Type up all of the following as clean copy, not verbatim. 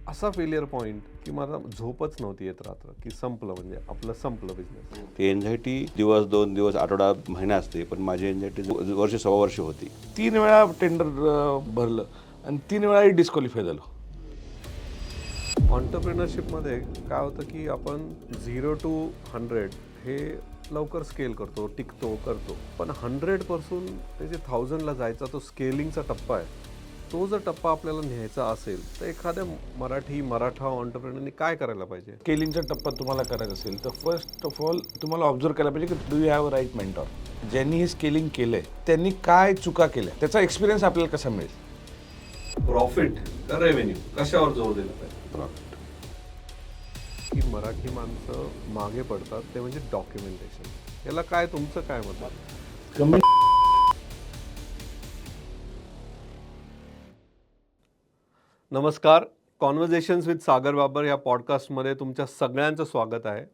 असा failure point की मला झोपच नव्हती येत रात्र, की संपलं म्हणजे आपलं संपलं बिझनेस. ते एन्झायटी दिवस 2 दिवस आठवडा महिना असते, पण माझी एन्झायटी वर्ष सव्वा वर्ष होती. 3 वेळा टेंडर भरलं आणि 3 वेळाही डिस्क्वालिफाय झालो. ऑन्टरप्रिनरशिपमध्ये काय होतं की आपण 0 to 100 हे लवकर स्केल करतो, टिकतो, करतो. पण 100पासून ते जे 1000ला जायचा तो स्केलिंगचा टप्पा आहे, तो जर टप्पा आपल्याला न्यायचा असेल तर एखाद्या मराठा ऑन्टरप्रिनरनी काय करायला पाहिजे? स्केलिंगचा टप्पा तुम्हाला करायचा असेल तर फर्स्ट ऑफ ऑल तुम्हाला ऑब्झर्व करायला पाहिजे की do you have a right mentor. ज्यांनी हे स्केलिंग केलंय त्यांनी काय चुका केल्या, त्याचा एक्सपिरियन्स आपल्याला कसा मिळेल. प्रॉफिट का रेव्हेन्यू कशावर जोर दिला पाहिजे? प्रॉफिट. की मराठी माणसं मागे पडतात ते म्हणजे डॉक्युमेंटेशन. याला काय तुमचं काय मत आहे? कमी नमस्कार. कॉन्व्हर्सेशन्स विथ सागर बाबर या पॉडकास्टमध्ये तुमच्या सगळ्यांचं स्वागत आहे.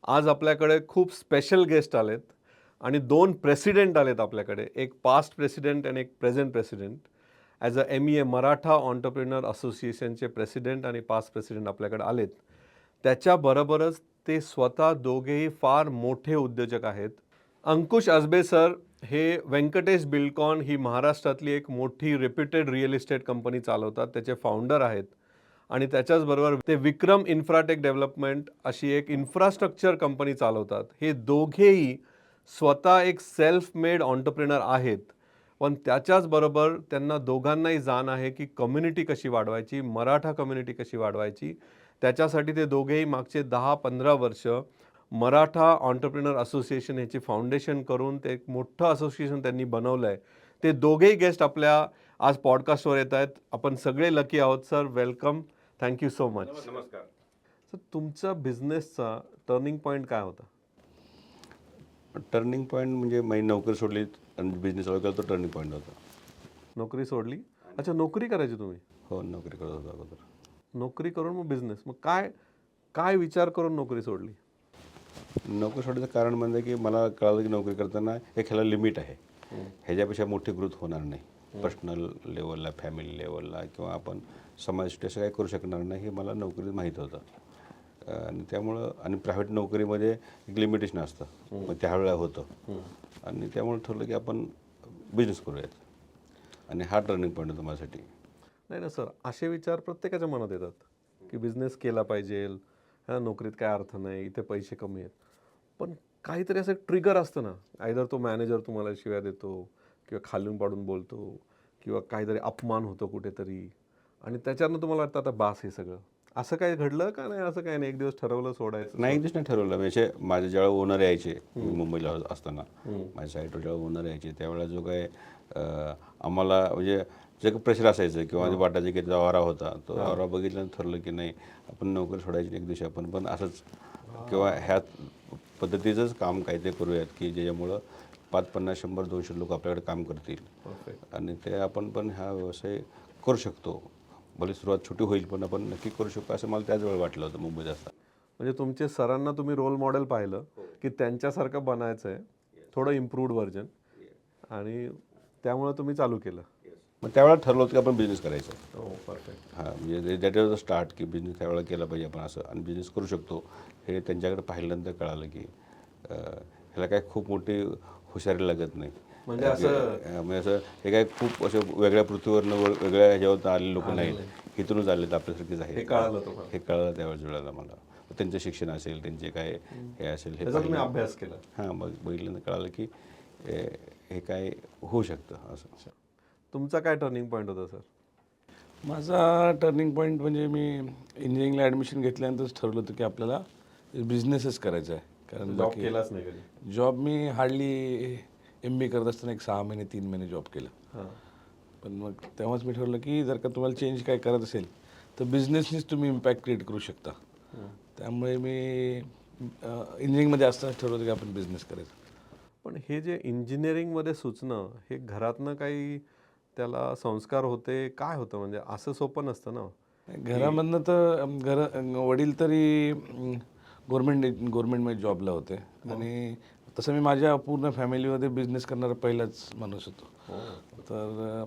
आज आपल्याकडे खूप स्पेशल गेस्ट आलेत आणि 2 प्रेसिडेंट आलेत आपल्याकडे. एक पास्ट प्रेसिडेंट आणि एक present president. As a MEA Maratha entrepreneur असोसिएशनचे प्रेसिडेंट आणि पास्ट प्रेसिडेंट आपल्याकडे आलेत. त्याच्याबरोबरच ते स्वतः दोघेही फार मोठे उद्योजक आहेत. अंकुश अजबे सर हे व्यंकटेश बिल्डकॉन ही महाराष्ट्रातली एक मोठी रेप्युटेड रिअल इस्टेट कंपनी चालवतात, त्याचे फाउंडर आहेत. आणि त्याच्याचबरोबर ते विक्रम इन्फ्राटेक डेव्हलपमेंट अशी एक इन्फ्रास्ट्रक्चर कंपनी चालवतात. हे दोघेही स्वतः एक सेल्फ मेड ऑन्टरप्रिनर आहेत, पण त्याच्याचबरोबर त्यांना दोघांनाही जाण आहे की कम्युनिटी कशी वाढवायची, मराठा कम्युनिटी कशी वाढवायची. त्याच्यासाठी ते दोघेही मागचे 10-15 वर्ष मराठा ऑन्टरप्रिनर असोसिएशन ह्याची फाउंडेशन करून ते एक मोठं असोसिएशन त्यांनी बनवलं आहे. ते दोघेही गेस्ट आपल्या आज पॉडकास्टवर येत आहेत. आपण सगळे लकी आहोत. Sir, welcome. Thank you so much. नमस्कार. सर, तुमचा बिझनेसचा टर्निंग पॉईंट काय होता? टर्निंग पॉईंट म्हणजे माझी नोकरी सोडली आणि बिझनेस चालू केला, तो टर्निंग पॉईंट होता. नोकरी सोडली? अच्छा, नोकरी करायची तुम्ही? हो, नोकरी करत होतो अगोदर. नोकरी करून मग बिझनेस. मग काय काय विचार करून नोकरी सोडली? नोकरी सोडण्याचं कारण म्हणजे की मला कळालं की नोकरी करताना एक ह्याला लिमिट आहे. ह्याच्यापेक्षा मोठी ग्रोथ होणार नाही. पर्सनल लेवलला, फॅमिली लेवलला किंवा आपण समाजासाठी असं काही करू शकणार नाही हे मला नोकरीत माहीत होतं. आणि त्यामुळं आणि प्रायव्हेट नोकरीमध्ये एक लिमिटेशन असतं, मग त्यावेळेला होतं. आणि त्यामुळे ठरलं की आपण बिझनेस करूयात. आणि हा टर्निंग पॉईंट होता माझ्यासाठी. नाही ना सर, असे विचार प्रत्येकाच्या मनात येतात की बिझनेस केला पाहिजे, ह्या नोकरीत काय अर्थ नाही, इथे पैसे कमी आहेत. पण काहीतरी असं ट्रिगर असतं ना, आयदर तो मॅनेजर तुम्हाला शिव्या देतो किंवा खालून पाडून बोलतो किंवा काहीतरी अपमान होतो कुठेतरी आणि त्याच्यानं तुम्हाला वाटतं आता बास हे सगळं. असं काही घडलं का नाही? असं काही नाही, एक दिवस ठरवलं सोडायचं? नाही, एक दिवस नाही ठरवलं. म्हणजे माझे ज्यावेळेला ओनर यायचे, मी मुंबईला असताना माझ्या साईटवर जेव्हा ओनर यायचे त्यावेळेला जो काय आम्हाला म्हणजे जे काही प्रेशर असायचं किंवा वाटायचं की जो आवारा होता तो आवारा बघितल्यानं ठरलं की नाही, आपण नोकरी सोडायची एक दिवशी आपण पण असंच किंवा ह्या पद्धतीचंच काम काहीतरी करूयात की ज्याच्यामुळं 5, 50, 100, 200 लोक आपल्याकडे काम करतील. आणि ते आपण पण हा व्यवसाय करू शकतो. भले सुरुवात छोटी होईल पण आपण नक्की करू शकतो असं मला त्याच वेळी वाटलं होतं मुंबईत असताना. म्हणजे तुमचे सरांना तुम्ही रोल मॉडेल पाहिलं की त्यांच्यासारखं बनायचं आहे, थोडं इम्प्रूव्ड व्हर्जन, आणि त्यामुळे तुम्ही चालू केलं. मग त्यावेळेला ठरलं होतं की आपण बिझनेस करायचा. हो, परफेक्ट. हां, म्हणजे दॅट वॉज द स्टार्ट की बिझनेस त्यावेळेला केला पाहिजे आपण असं आणि बिझनेस करू शकतो. हे त्यांच्याकडे पाहिल्यानंतर कळालं की ह्याला काय खूप मोठी हुशारी लागत नाही. म्हणजे असं म्हणजे असं हे काय खूप असं वेगळ्या पृथ्वीवरनं वेगळ्या ह्याच्यावर आलेले लोक नाहीत, इथूनच आलेत, आपल्यासारखेच आहे. हे कळालं तुम्हाला? हे कळलं त्यावेळेस वेळेला मला. त्यांचं शिक्षण असेल, त्यांचे काय हे असेल हे त्याचा तुम्ही अभ्यास केला? हां, मग बघितल्यानं कळालं की हे काय होऊ शकतं असं. तुमचा काय टर्निंग पॉईंट होता सर? माझा टर्निंग पॉईंट म्हणजे मी इंजिनिअरिंगला ॲडमिशन घेतल्यानंतरच ठरवलं होतं की आपल्याला बिझनेसच करायचा आहे. कारण जॉब केलाच नाही कधी? जॉब मी हार्डली MBA करत असताना एक 6 महिने 3 महिने जॉब केला. हां. पण मग तेव्हाच मी ठरवलं की जर का तुम्हाला चेंज काय करत असेल तर बिझनेसनीच तुम्ही इम्पॅक्ट क्रिएट करू शकता. त्यामुळे मी इंजिनिअरिंगमध्ये असतानाच ठरवलं की आपण बिझनेस करायचा. पण हे जे इंजिनिअरिंगमध्ये सुचणं, हे घरातनं काही त्याला संस्कार होते, काय होतं? म्हणजे असं सोपं नसतं ना. घरामधनं तर वडील तरी गव्हर्नमेंटमध्ये जॉबला होते आणि तसं मी माझ्या पूर्ण फॅमिलीमध्ये बिझनेस करणारा पहिलाच माणूस होतो. तर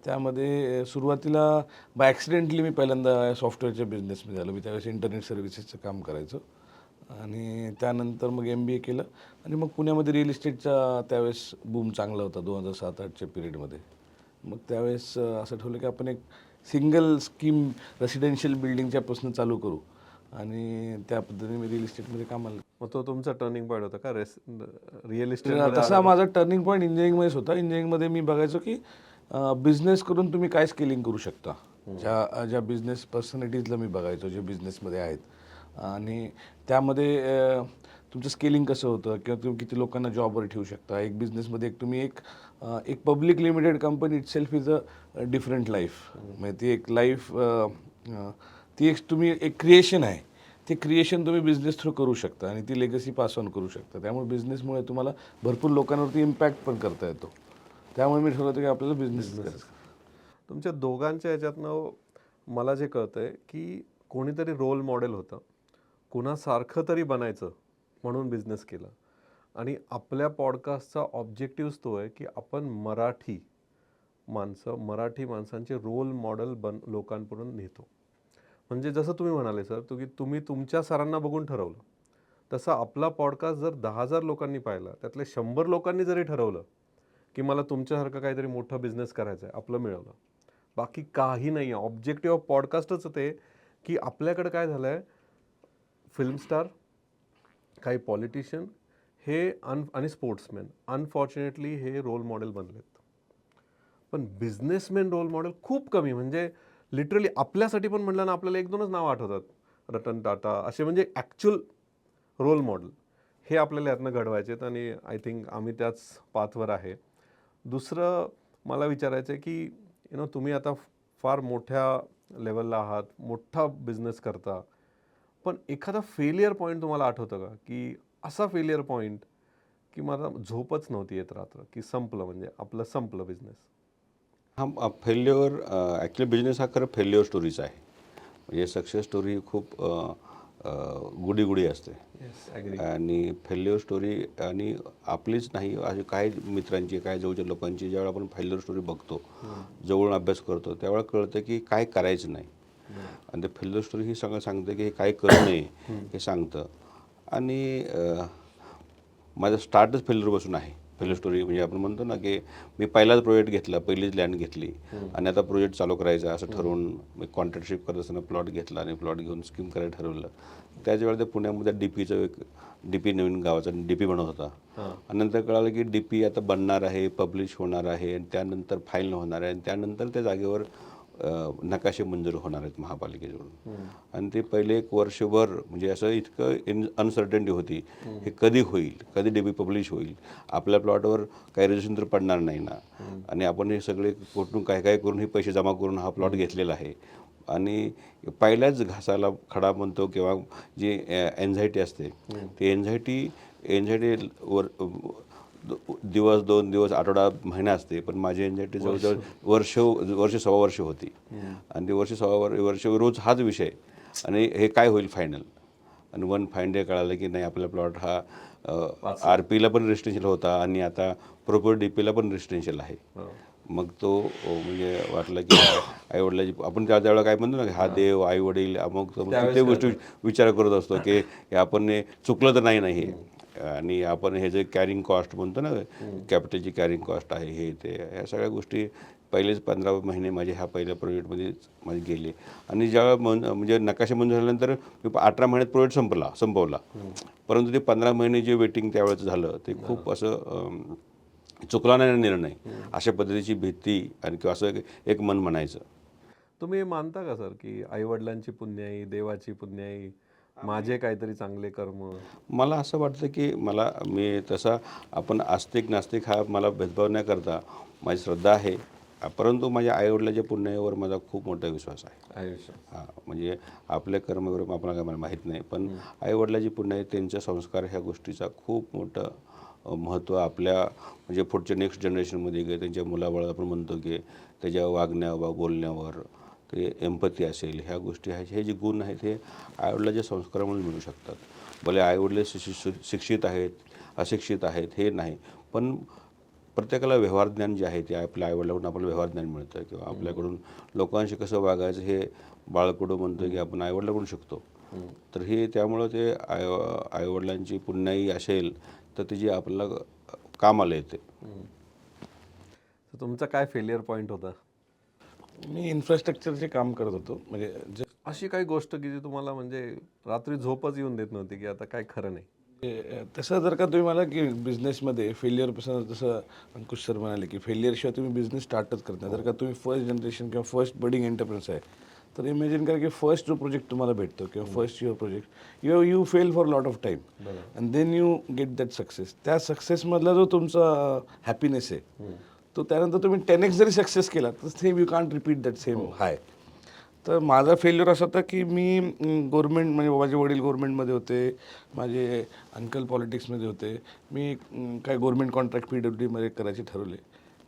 त्यामध्ये सुरुवातीला बाय ॲक्सिडेंटली मी पहिल्यांदा सॉफ्टवेअरच्या बिझनेसमध्ये आलो. मी त्यावेळेस इंटरनेट सर्व्हिसेसचं काम करायचो आणि त्यानंतर मग MBA केलं आणि मग पुण्यामध्ये रिअल इस्टेटचा त्यावेळेस बूम चांगला होता 2007-08च्या पिरियडमध्ये. मग त्यावेळेस असं ठरवलं की आपण एक सिंगल स्कीम रेसिडेन्शियल बिल्डिंगच्यापासून चालू करू आणि त्या पद्धतीने मी रिअल इस्टेटमध्ये कामाला. मग तो तुमचा टर्निंग पॉईंट होता का रिअल इस्टेट? तसा माझा टर्निंग पॉईंट इंजिनिअरिंगमध्येच होता. इंजिनिअरिंगमध्ये मी बघायचो की बिझनेस करून तुम्ही काय स्केलिंग करू शकता. ज्या बिझनेस पर्सनॅलिटीजला मी बघायचो जे बिझनेसमध्ये आहेत आणि त्यामध्ये तुमचं स्केलिंग कसं होतं किंवा तुम्ही किती लोकांना जॉबवर ठेवू शकता. एक बिझनेसमध्ये एक public limited company itself is a different life. म्हणजे ती एक लाईफ ती एक तुम्ही एक क्रिएशन आहे. ते क्रिएशन तुम्ही बिझनेस थ्रू करू शकता आणि ती लेगसी पास ऑन करू शकता. त्यामुळे बिझनेसमुळे तुम्हाला भरपूर लोकांवरती इम्पॅक्ट पण करता येतो. त्यामुळे मी ठरवतो की आपल्याला बिझनेस करायचा. तुमच्या दोघांच्या ह्याच्यातनं मला जे कळतंय की कोणीतरी रोल मॉडेल होतं, कुणासारखं तरी बनायचं म्हणून बिझनेस केला. आणि आपल्या पॉडकास्टचा ऑब्जेक्टिव्ह तो आहे की आपण मराठी माणसांचे रोल मॉडेल लोकांपर्यंत नेतो. म्हणजे जसं तुम्ही म्हणाले सर, तुम्ही तुमच्या सरांना बघून ठरवलं, तसं आपला पॉडकास्ट जर 10,000 लोकांनी पाहिला, त्यातले 100 लोकांनी जरी ठरवलं की मला तुमच्यासारखं काहीतरी मोठा बिझनेस करायचा आहे, आपलं मिळवलं. बाकी काही नाही आहे. ऑब्जेक्टिव्ह ऑफ पॉडकास्टच ते की आपल्याकडे काय झालं आहे, फिल्म स्टार, काही पॉलिटिशियन हे आणि स्पोर्ट्समॅन अनफॉर्च्युनेटली हे रोल मॉडेल बनलेत. पण बिझनेसमॅन रोल मॉडेल खूप कमी. म्हणजे लिटरली आपल्यासाठी पण म्हटलं ना, आपल्याला 1-2च नावं आठवतात. रतन टाटा असे म्हणजे ॲक्च्युअल रोल मॉडेल हे आपल्याला यातनं घडवायचे आहेत आणि आय थिंक आम्ही त्याच पाथवर आहे. दुसरं मला विचारायचं आहे की तुम्ही आता फार मोठ्या लेवलला आहात, मोठा बिझनेस करता, पण एखादा फेलियर पॉईंट तुम्हाला आठवतं का की असा फेलियर पॉईंट की मला झोपच नव्हती येत रात्र, की संपलं, म्हणजे आपलं संपलं बिझनेस? हा फेल्युअर ॲक्च्युली बिझनेस हा खरं फेल्युअर स्टोरीच आहे. म्हणजे सक्सेस स्टोरी खूप गुडी गुडी असते आणि फेल्युअर स्टोरी आणि आपलीच नाही, असे काही मित्रांची, काही जवळच्या लोकांची ज्यावेळेला आपण फेल्युअर स्टोरी बघतो, जवळून अभ्यास करतो, त्यावेळेला कळतं की काय करायचं नाही. आणि ते फेल्युअर स्टोरी ही सगळं सांगतं की हे काय करू नये हे सांगतं. आणि माझं स्टार्टच फेल्युअरपासून आहे. फेल्युअर स्टोरी म्हणजे आपण म्हणतो ना की मी पहिलाच प्रोजेक्ट घेतला, पहिलीच लँड घेतली आणि आता प्रोजेक्ट चालू करायचा असं ठरवून मी कॉन्ट्रॅक्टशिप करत असताना प्लॉट घेतला आणि प्लॉट घेऊन स्कीम करायला ठरवलं. त्याच वेळेला ते पुण्यामध्ये DP नवीन गावाचा DP बनवत होता आणि नंतर कळालं की DP आता बनणार आहे, पब्लिश होणार आहे आणि त्यानंतर फाईल होणार आहे आणि त्यानंतर त्या जागेवर नकाशे मंजूर होणार आहेत महापालिकेकडून. आणि ते पहिले 1 वर्षभर म्हणजे असं इतकं अनसर्टन्टी होती, हे कधी होईल, कधी DP पब्लिश होईल, आपल्या प्लॉटवर काही रजिस्ट्रेशन तर पडणार नाही ना, आणि आपण हे सगळे कुठून काय काय करून हे पैसे जमा करून हा प्लॉट घेतलेला आहे. आणि पहिल्याच घासाला खडा म्हणतो किंवा जी एन्झायटी असते, ती एन्झायटी दिवस, 2 दिवस, आठवडा, महिना असते. पण माझी एन्झायटी जवळजवळ वर्ष, सव्वा वर्ष होती. आणि ती वर्ष रोज हाच विषय आणि हे काय होईल फायनल. आणि वन फाईन डे कळालं की नाही, आपला प्लॉट हा RPला पण रेजिस्ट्रेशन होता आणि आता प्रॉपर DPला पण रेजिस्ट्रेशन आहे. मग तो म्हणजे वाटलं की आईवडिलाची, आपण त्यावेळेला काय म्हणतो ना, हा देव, आईवडील, मग ते गोष्टी विचार करत असतो की हे आपण चुकलं तर नाही हे. आणि आपण हे जे कॅरिंग कॉस्ट म्हणतो ना, कॅपिटलची कॅरिंग कॉस्ट आहे, हे ते, ह्या सगळ्या गोष्टी पहिलेच 15 महिने माझे ह्या पहिल्या प्रोजेक्टमध्ये माझे गेले. आणि ज्यावेळेला म्हणजे नकाशे मंजूर झाल्यानंतर मी 18 महिन्यात प्रोजेक्ट संपवला. परंतु ते 15 महिने जे वेटिंग त्यावेळेचं झालं ते खूप असं चुकला नाही निर्णय, अशा पद्धतीची भीती आणि किंवा असं एक मन म्हणायचं. तुम्ही मानता का सर की आईवडिलांची पुण्याई, देवाची पुण्याई, माझे काहीतरी चांगले कर्म? मला असं वाटतं की मी तसा, आपण आस्तिक नास्तिक हा मला भेदभाव न करता माझी श्रद्धा आहे, परंतु माझ्या आईवडिलांच्या पुण्याईवर माझा खूप मोठा विश्वास आहे. हां, म्हणजे आपल्या कर्म वगैरे आपल्याला काय मला माहीत नाही, पण आईवडिलांची पुण्याई, त्यांचे संस्कार, ह्या गोष्टीचा खूप मोठं महत्त्व आपल्या म्हणजे पुढच्या नेक्स्ट जनरेशनमध्ये की त्यांच्या मुलाबाळाला आपण म्हणतो की त्याच्या वागण्यावर, बोलण्यावर ते एम्पथी असेल, ह्या गोष्टी आहेत, हे जे गुण आहेत हे आईवडिलाच्या संस्कारामुळे मिळू शकतात. भले आईवडील शिक्षित आहेत, अशिक्षित आहेत हे नाही, पण प्रत्येकाला व्यवहार ज्ञान जे आहे ते आपल्या आईवडिलाकडून आपल्याला व्यवहार ज्ञान मिळतं किंवा आपल्याकडून लोकांशी कसं वागायचं हे बाळकडू म्हणतो की आपण आईवडिलाकडून शिकतो. तर हे त्यामुळं ते आईवडिलांची पुण्याई असेल तर त्याची आपल्याला कामाला येते. तर तुमचा काय फेलियर पॉईंट होता? मी इन्फ्रास्ट्रक्चरचे काम करत होतो. म्हणजे अशी काही गोष्ट की जी तुम्हाला म्हणजे रात्री झोपच येऊन देत नव्हती की आता काय खरं नाही? तसं जर का तुम्ही मला की बिझनेसमध्ये फेलियरपासून, जसं अंकुश सर म्हणाले की फेलियरशिवाय तुम्ही बिझनेस स्टार्टच करत नाही. जर का तुम्ही फर्स्ट जनरेशन किंवा फर्स्ट बडिंग एंटरप्रेन्स आहे, तर इमॅजिन करा की फर्स्ट जो प्रोजेक्ट तुम्हाला भेटतो किंवा first your project you fail for lot of time and then you get that success. त्या सक्सेसमधला जो तुमचा हॅपीनेस आहे तो त्यानंतर तुम्ही 10x जरी सक्सेस केला तर same you can't repeat that same हाय. तर माझा फेल्युअर असा होता की मी गव्हर्नमेंट, म्हणजे माझे वडील गव्हर्नमेंटमध्ये होते, माझे अंकल पॉलिटिक्समध्ये होते. मी काय गव्हर्नमेंट कॉन्ट्रॅक्ट PWDमध्ये करायचे ठरवले.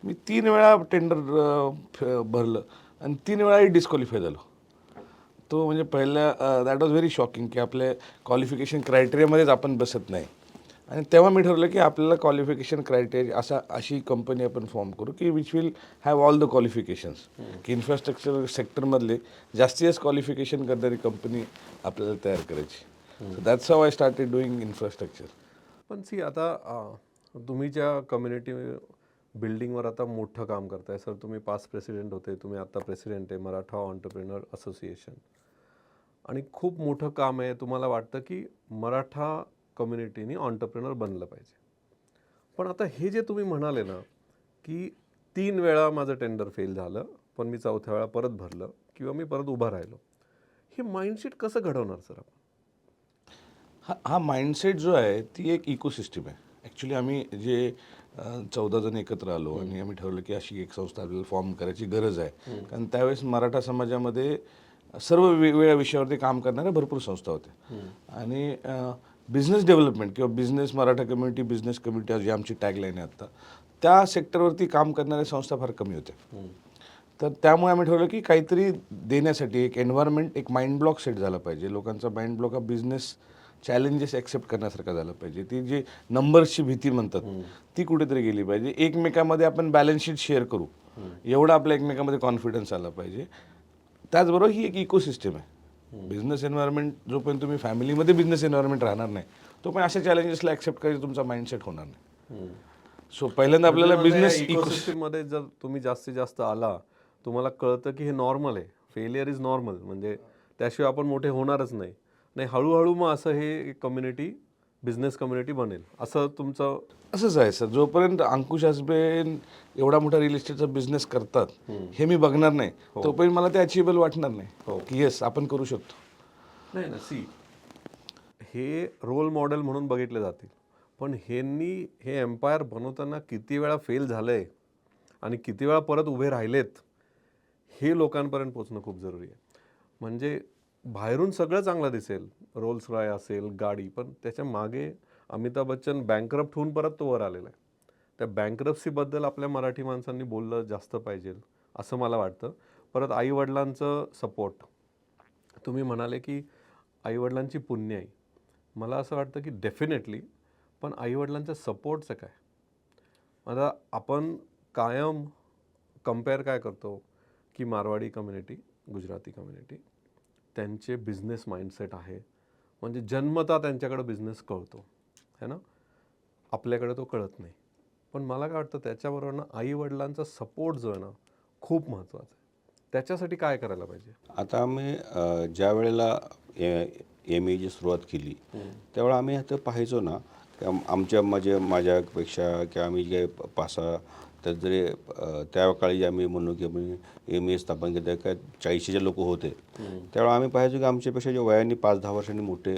मी 3 वेळा टेंडर भरलं आणि 3 वेळाही डिस्क्वालिफाय झालो. तो म्हणजे पहिल्या दॅट वॉज व्हेरी शॉकिंग की आपल्या क्वालिफिकेशन क्रायटेरियामध्येच आपण बसत नाही. आणि तेव्हा मी ठरवलं की आपल्याला क्वालिफिकेशन क्रायटेरिया अशी कंपनी आपण फॉर्म करू की which will have all the qualifications, की इन्फ्रास्ट्रक्चर सेक्टरमधले जास्तीत जास्त क्वालिफिकेशन करणारी कंपनी आपल्याला तयार करायची. So that's how I started doing infrastructure. पण सी आता तुम्ही ज्या कम्युनिटी बिल्डिंगवर आता मोठं काम करताय सर, तुम्ही पास्ट प्रेसिडेंट होते, तुम्ही आता प्रेसिडेंट आहे मराठा ऑन्टरप्रेनर असोसिएशन, आणि खूप मोठं काम आहे. तुम्हाला वाटतं की मराठा कम्युनिटीनी ऑन्टरप्रेनर बनलं पाहिजे. पण आता हे जे तुम्ही म्हणाले ना की 3 वेळा माझं टेंडर फेल झालं पण मी 4थ्या वेळा परत भरलं किंवा मी परत उभा राहिलो, हे माइंडसेट कसं घडवणार सर आपण? हा माइंडसेट जो आहे ती एक इकोसिस्टम आहे. ॲक्च्युली आम्ही जे 14 जण एकत्र आलो आणि आम्ही ठरवलं की अशी एक संस्था आपल्याला फॉर्म करायची गरज आहे. कारण त्यावेळेस मराठा समाजामध्ये सर्व वेगवेगळ्या विषयावरती काम करणाऱ्या भरपूर संस्था होत्या. आणि बिझनेस डेव्हलपमेंट किंवा business Maratha community, business community जी आमची टॅगलाईन आहे आत्ता, त्या सेक्टरवरती काम करणाऱ्या संस्था फार कमी होत्या. तर त्यामुळे आम्ही ठरवलं की काहीतरी देण्यासाठी एक एन्व्हायरमेंट, एक माइंड ब्लॉक सेट झाला पाहिजे. लोकांचा माइंड ब्लॉक हा बिझनेस चॅलेंजेस ॲक्सेप्ट करण्यासारखा झाला पाहिजे. ती जी नंबर्सची भीती म्हणतात ती कुठेतरी गेली पाहिजे. एकमेकांमध्ये आपण बॅलन्स शीट शेअर करू एवढा आपल्या एकमेकांमध्ये कॉन्फिडन्स आला पाहिजे. त्याचबरोबर ही एक इकोसिस्टम आहे. बिझनेस एन्व्हायरमेंट जोपर्यंत तुम्ही फॅमिलीमध्ये बिझनेस एन्व्हायरमेंट राहणार नाही तोपर्यंत अशा चॅलेंजेसला ॲक्सेप्ट करायचं तुमचा माइंडसेट होणार नाही. सो पहिल्यांदा आपल्याला बिझनेस इकोसिस्टममध्ये जर तुम्ही जास्तीत जास्त आला, तुम्हाला कळतं की हे नॉर्मल आहे, फेलियर इज नॉर्मल, म्हणजे त्याशिवाय आपण मोठे होणारच नाही. नाही, हळूहळू मग असं हे कम्युनिटी, बिझनेस कम्युनिटी बनेल, असं तुमचं? असंच आहे सर. जोपर्यंत अंकुश हसबेन एवढा मोठा रिअल इस्टेटचा बिझनेस करतात हे मी बघणार नाही तोपर्यंत मला ते अचिवेबल वाटणार नाही की येस आपण करू शकतो. नाही ना, सी, हे रोल मॉडेल म्हणून बघितले जातील, पण हे एम्पायर बनवताना किती वेळा फेल झालंय आणि किती वेळा परत उभे राहिलेत, हे लोकांपर्यंत पोचणं खूप जरुरी आहे. म्हणजे बाहेरून सगळं चांगलं दिसेल, रोल्स रॉय असेल, गाडी, पण त्याच्या मागे अमिताभ बच्चन बँकरप्ट होऊन परत तो वर आलेला आहे. त्या बँकरप्सीबद्दल आपल्या मराठी माणसांनी बोललं जास्त पाहिजे असं मला वाटतं. परत आईवडिलांचं सपोर्ट, तुम्ही म्हणाले की आईवडिलांची पुण्याई, मला असं वाटतं की डेफिनेटली, पण आईवडिलांच्या सपोर्टचं काय? आता आपण कायम कम्पेअर काय करतो की मारवाडी कम्युनिटी, गुजराती कम्युनिटी, त्यांचे बिझनेस माइंडसेट आहे, म्हणजे जन्मता त्यांच्याकडे बिझनेस कळतो है ना, आपल्याकडे तो कळत नाही. पण मला काय वाटतं त्याच्याबरोबर ना आईवडिलांचा सपोर्ट जो आहे ना खूप महत्त्वाचा आहे. त्याच्यासाठी काय करायला पाहिजे? आता आम्ही ज्या वेळेला MAची सुरुवात केली त्यावेळेला आम्ही आता पाहायचो ना की माझ्यापेक्षा किंवा आम्ही जे पासा तर जरी त्या काळी आम्ही म्हणू की आम्ही MA स्थापन केलं काय 40चे जे लोक होते त्यावेळेला आम्ही पाहायचो की आमच्यापेक्षा जे वयाने 5-10 वर्षांनी मोठे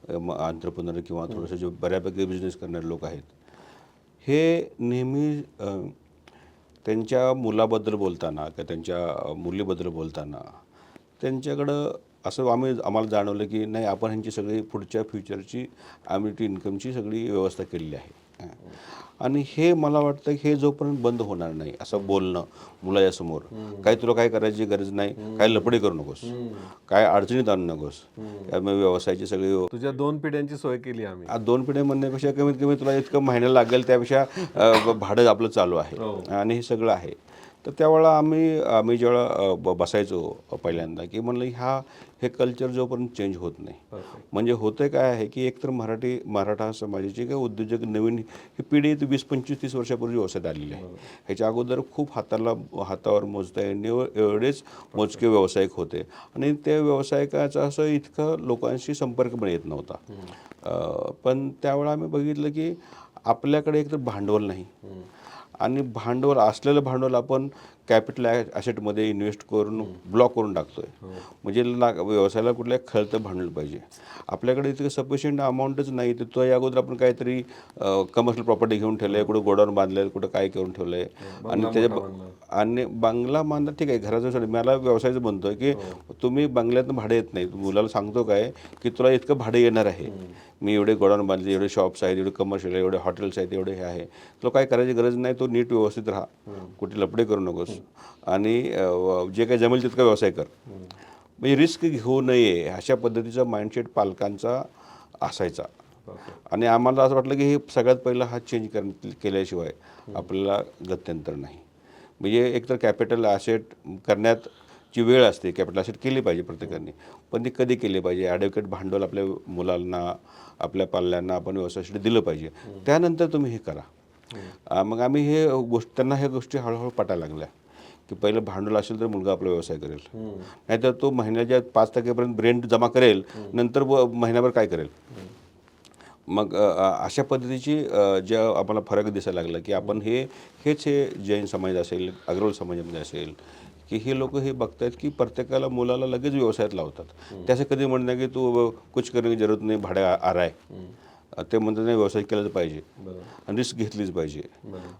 एंटरप्रेन्योर किंवा थोडंसं जे बऱ्यापैकी बिझनेस करणारे लोक आहेत, हे नेहमी त्यांच्या मुलाबद्दल बोलताना किंवा त्यांच्या मुलीबद्दल बोलताना त्यांच्याकडं असं आम्हाला जाणवलं की नाही, आपण ह्यांची सगळी पुढच्या फ्युचरची ॲम्युनिटी इन्कमची सगळी व्यवस्था केलेली आहे. आणि हे मला वाटतं की हे जोपर्यंत बंद होणार नाही असं बोलणं मुलाच्यासमोर, काही तुला काय करायची गरज नाही, काय लपडी करू नकोस, काय अडचणीत आणू नकोस, त्यामुळे व्यवसायाची सगळी तुझ्या 2 पिढ्यांची सोय केली आम्ही. आज 2 पिढ्या म्हणण्यापेक्षा कमीत कमी तुला इतकं महिन्याला लागेल त्यापेक्षा भाडं आपलं चालू आहे आणि हे सगळं आहे. तर त्यावेळेला आम्ही जेव्हा बसायचो पहिल्यांदा की म्हणलं हे कल्चर जोपर्यंत चेंज होत नाही, म्हणजे होतं काय आहे की एकतर मराठा समाजाची काही उद्योजक नवीन ही पिढी 20-25-30 वर्षापूर्वी व्यवसायात आलेली आहे. ह्याच्या अगोदर खूप हातावर मोजता येणे एवढेच मोजके व्यावसायिक होते आणि त्या व्यावसायिकाचा असं इतकं लोकांशी संपर्क पण येत नव्हता. पण त्यावेळेला आम्ही बघितलं की आपल्याकडे एकतर भांडवल नाही आणि असलेलं भांडवल आपण कॅपिटल ॲसेटमध्ये इन्व्हेस्ट करून ब्लॉक करून टाकतोय. म्हणजे व्यवसायाला कुठल्या खळतं भांडवल पाहिजे. आपल्याकडे इतकं सफिशियंट अमाऊंटच नाही. तर तो या अगोदर आपण काहीतरी कमर्शियल प्रॉपर्टी घेऊन ठेवलं आहे, कुठं गोडाऊन बांधलं आहे, कुठं काय करून ठेवलं आहे आणि बंगला बांधला ठीक आहे, घराचं मला व्यवसायाचं म्हणतोय की तुम्ही बंगल्यातनं भाडं येत नाही. मुलाला सांगतो काय की तुला इतकं भाडं येणार आहे, मी एवढे गोडाऊन बांधले, एवढे शॉप्स आहेत, एवढे कमर्शियल आहे, एवढे हॉटेल्स आहेत, एवढे हे आहे, तुला काय करायची गरज नाही. तो नीट व्यवस्थित राहा, कुठे लपडे करू नकोस आणि जे काही जमेल तितका व्यवसाय कर. म्हणजे रिस्क घेऊ नये अशा पद्धतीचा माइंडसेट पालकांचा असायचा. आणि आम्हाला असं वाटलं की हे सगळ्यात पहिलं हा चेंज केल्याशिवाय आपल्याला गत्यंतर नाही. म्हणजे एकतर कॅपिटल ॲसेट करण्याची वेळ असते, कॅपिटल ॲसेट केली पाहिजे प्रत्येकाने, पण ती कधी केली पाहिजे. ॲडव्होकेट भांडवल आपल्या मुलांना, आपल्या पाल्यांना आपण व्यवसायासाठी दिलं पाहिजे, त्यानंतर तुम्ही हे करा. मग आम्ही त्यांना ह्या गोष्टी हळूहळू पटायला लागल्या की पहिलं भांडवल असेल तर मुलगा आपला व्यवसाय करेल, नाहीतर तो महिन्याच्या 5% रेंट जमा करेल, नंतर महिन्याभर काय करेल. मग अशा पद्धतीची ज्या आम्हाला फरक दिसायला लागला की आपण हेच जैन समाज असेल, अग्रवाल समाजामध्ये असेल की हे लोक हे बघतायत की प्रत्येकाला मुलाला लगेच व्यवसायात लावतात. त्याचं कधी म्हणणं की तू कुछ करणे की जरूरत नाही, भाडे आ रहा है. ते म्हणतात नाही, व्यवसाय केलाच पाहिजे आणि रिस्क घेतलीच पाहिजे.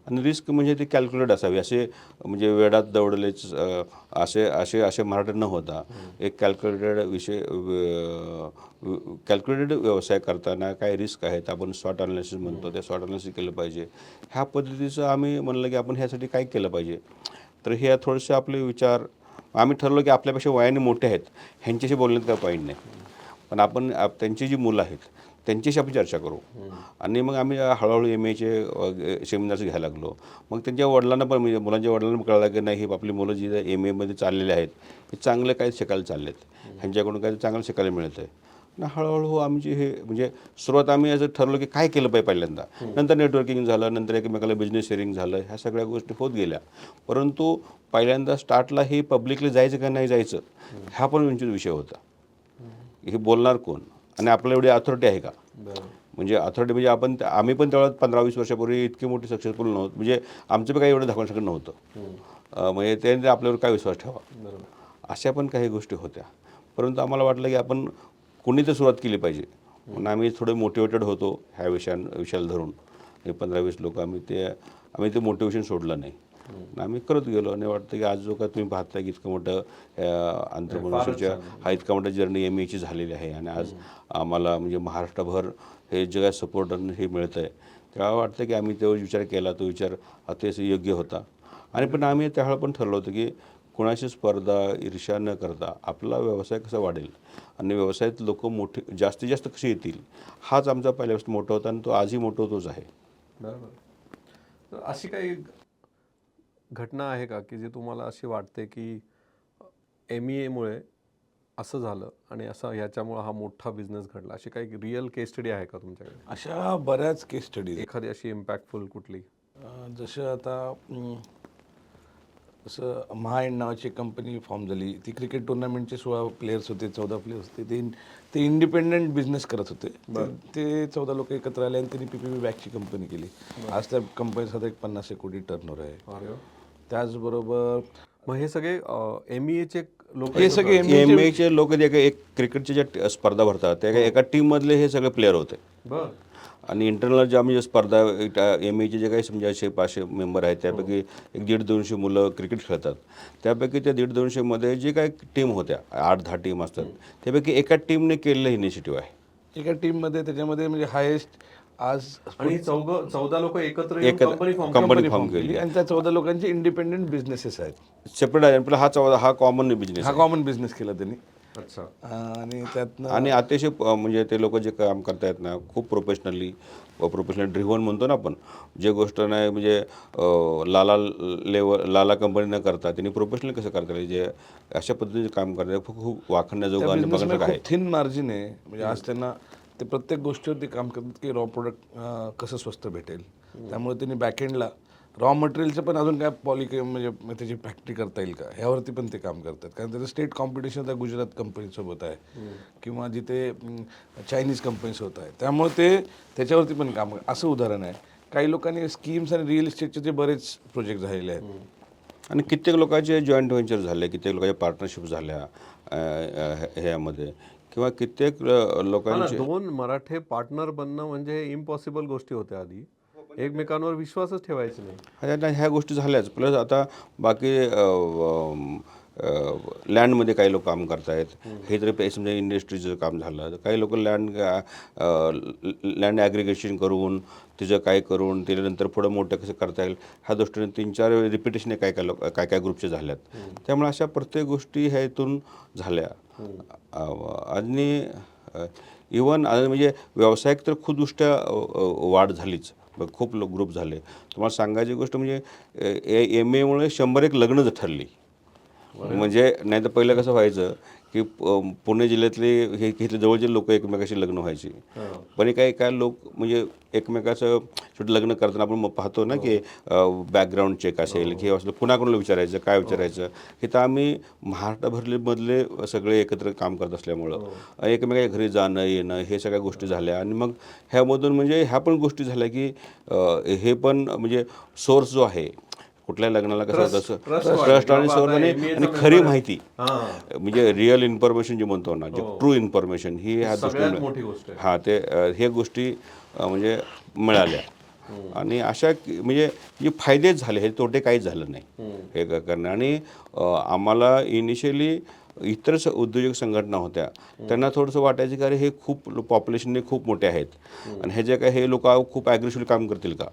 आणि रिस्क म्हणजे ती कॅल्क्युलेट असावी. असे म्हणजे वेडात दौडलेच असे मराठी न होता एक कॅल्क्युलेटेड व्यवसाय करताना काय रिस्क आहेत, आपण स्वॉट अनालिसिस म्हणतो, त्या स्वॉट अनालिसिस केलं पाहिजे. ह्या पद्धतीचं आम्ही म्हणलं की आपण ह्यासाठी काय केलं पाहिजे. तर हे थोडेसे आपले विचार आम्ही ठरवलं की आपल्यापेक्षा वयाने मोठे आहेत ह्यांच्याशी बोलण्यात काय पॉईंट नाही, पण आपण त्यांची जी मुलं आहेत त्यांच्याशी आपण चर्चा करू. आणि मग आम्ही हळूहळू MAचे सेमिनार्स घ्यायला लागलो. मग त्यांच्या वडिलांना पण, म्हणजे मुलांच्या वडिलांना पण कळलं की नाही, हे आपली मुलं जी MAमध्ये चाललेले आहेत हे चांगलं काही शिकायला चाललेत, ह्यांच्याकडून काही चांगलं शिकायला मिळतं आहे. आणि हळूहळू आमची म्हणजे सुरुवात आम्ही असं ठरवलं की काय केलं पाहिजे पहिल्यांदा, नंतर नेटवर्किंग झालं, नंतर एकमेकाला बिझनेस शेअरिंग झालं, ह्या सगळ्या गोष्टी होत गेल्या. परंतु पहिल्यांदा स्टार्टला हे पब्लिकली जायचं का नाही जायचं हा पण विषय होता. हे बोलणार कोण आणि आपल्याला एवढी अथॉरिटी आहे का. म्हणजे अथॉरिटी म्हणजे आम्ही पण तेवढं 15-20 वर्षापूर्वी इतकी मोठी सक्सेसफुल नव्हतं, म्हणजे आमचं पण काही एवढं दाखवू शकत नव्हतं. म्हणजे त्याने आपल्यावर काय विश्वास ठेवा, अशा पण काही गोष्टी होत्या. परंतु आम्हाला वाटलं की आपण कोणी तर सुरुवात केली पाहिजे. म्हणून आम्ही थोडे मोटिवेटेड होतो ह्या विषयाला धरून. हे 15-20 लोक आम्ही ते मोटिवेशन सोडलं नाही, आम्ही करत गेलो. आणि वाटतं की आज जो काय तुम्ही पाहताय की इतकं मोठं अंतर्मनुष्याच्या हा इतका मोठा जर्नी MAची झालेली आहे आणि आज आम्हाला म्हणजे महाराष्ट्रभर हे जगात सपोर्ट हे मिळतं आहे. तेव्हा वाटतं की आम्ही तो विचार केला, तो विचार अतिशय योग्य होता. आणि पण आम्ही त्यावेळेला पण ठरलं होतं की कोणाशी स्पर्धा ईर्ष्या न करता आपला व्यवसाय कसा वाढेल आणि व्यवसायात लोक जास्तीत जास्त कसे येतील, हाच आमचा पहिल्यापासून मोठा होता आणि तो आजही मोठा तोच आहे. बरोबर. तर अशी काही घटना आहे का की जे तुम्हाला अशी वाटते की MAमुळे असं झालं आणि असं ह्याच्यामुळे हा मोठा बिझनेस घडला, अशी काही रिअल केस स्टडी आहे का तुमच्याकडे? अशा बऱ्याच केस स्टडीज. एखादी अशी इम्पॅक्टफुल कुठली? जसं आता जसं महाएंड नावाची एक कंपनी फॉर्म झाली. ती क्रिकेट टुर्नामेंटचे 16 प्लेयर्स होते, 14 प्लेयर्स होते. ते इंडिपेंडंट बिझनेस करत होते. ते 14 लोक एकत्र आले आणि त्यांनी PPP बॅगची कंपनी केली. आज त्या कंपनीचा एक 50 कोटी टर्नओव्हर आहे. त्याचबरोबर मग हे सगळे MAचे लोक? हे सगळे MAचे लोक एक क्रिकेटच्या ज्या स्पर्धा भरतात त्या एका टीममधले हे सगळे प्लेअर होते. बरं. आणि इंटरनल ज्या म्हणजे स्पर्धा MAचे जे काही समजा 100-500 मेंबर आहेत त्यापैकी 150-200 मुलं क्रिकेट खेळतात. त्यापैकी त्या 150-200मध्ये जे काही टीम होत्या 8-10 टीम असतात त्यापैकी एका टीमने केलेलं इनिशिएटिव्ह आहे. एका टीममध्ये त्याच्यामध्ये म्हणजे हायेस्ट आज आणि 14 लोक एकत्र येऊन company form company form form केली आणि त्या 14 लोकांचे इंडिपेंडेंट बिझनेसेस आहेत. सेपरेट आहे. आपला हा कॉमन बिझनेस हा आहे. कॉमन बिझनेस केला त्यांनी अच्छा. आणि त्यातनं आणि अतिशय म्हणजे ते लोक जे काम करतायत ना खूप प्रोफेशनल ड्रिव्हन म्हणतो ना आपण, जे गोष्ट नाही म्हणजे लाला कंपनी न करता त्यांनी प्रोफेशनल कसं करता जे अशा पद्धतीने काम करतात खूप खूप वाखण्याजोगं त्या आणि बिझनेसमध्ये बघण्यासारखं आहे. खूप थिन मार्जिन आहे. म्हणजे आज त्यांना ते प्रत्येक गोष्टीवरती काम करतात की रॉ प्रोडक्ट कसं स्वस्त भेटेल. त्यामुळे त्यांनी बॅकएंडला रॉ मटेरियलचं पण अजून काय म्हणजे त्याची फॅक्टरी करता येईल का ह्यावरती पण ते काम करतात. कारण त्याचं स्टेट कॉम्पिटिशन त्या गुजरात कंपनीसोबत आहे किंवा जिथे चायनीज कंपनीज होत आहे. त्यामुळे ते त्याच्यावरती पण काम असं उदाहरण आहे. काही लोकांनी स्कीम्स आणि रिअल इस्टेटचे जे बरेच प्रोजेक्ट झालेले आहेत. आणि कित्येक लोकांचे जॉईंट व्हेंचर झाले, कित्येक लोकांच्या पार्टनरशिप झाल्या ह्यामध्ये किंवा कित्येक लोकांचे दोन मराठे पार्टनर बनणं म्हणजे इम्पॉसिबल गोष्टी होत्या आधी. एकमेकांवर विश्वासच ठेवायचे नाही. ह्या गोष्टी झाल्याच. प्लस आता बाकी लँडमध्ये काही लोक काम करतायत. हे तरी समजा इंडस्ट्रीचं काम झालं. काही लोक लँड ॲग्रिगेशन करून तिचं काय करून त्याच्यानंतर पुढं मोठं कसं करता येईल ह्या दृष्टीने 3-4 रिपिटेशन काय काय ग्रुपचे झाल्यात. त्यामुळे अशा प्रत्येक गोष्टी ह्या इथून झाल्या. आणि इवन म्हणजे व्यावसायिक तर खूप दृष्ट्या वाढ झालीच. खूप ग्रुप झाले. तुम्हाला सांगायची गोष्ट म्हणजे MA मुळे 101 लग्नच ठरली. म्हणजे नाही तर पहिलं कसं व्हायचं की पुणे जिल्ह्यातले हे इथले जवळचे लोक एकमेकाशी लग्न व्हायची. पण काही काय लोक म्हणजे एकमेकाचं शेवटी लग्न करताना आपण पाहतो ना की बॅकग्राऊंड चेक असेल किंवा असलं कुणाकडून विचारायचं काय विचारायचं. हे तर आम्ही महाराष्ट्रभरमधले सगळे एकत्र काम करत असल्यामुळं एकमेकाच्या घरी जाणं येणं हे सगळ्या गोष्टी झाल्या. आणि मग ह्यामधून म्हणजे ह्या पण गोष्टी झाल्या की हे पण म्हणजे सोर्स जो आहे कुठल्या लग्नाला कसं होतं ट्रस्ट आणि सोर्स आणि खरी माहिती म्हणजे रिअल इन्फॉर्मेशन जे म्हणतो ना जे ट्रू इन्फॉर्मेशन ही ह्या सगळ्यात मोठी गोष्ट आहे. ते हे गोष्टी म्हणजे मिळाल्या. आणि अशा म्हणजे जे फायदेच झाले हे तोटे काहीच झालं नाही हे करणं. आणि आम्हाला इनिशियली इतर उद्योजक संघटना होत्या त्यांना थोडंसं वाटायचं की अरे हे खूप पॉप्युलेशनने खूप मोठे आहेत आणि हे जे काय हे लोक खूप ॲग्रेसिव्हली काम करतील का.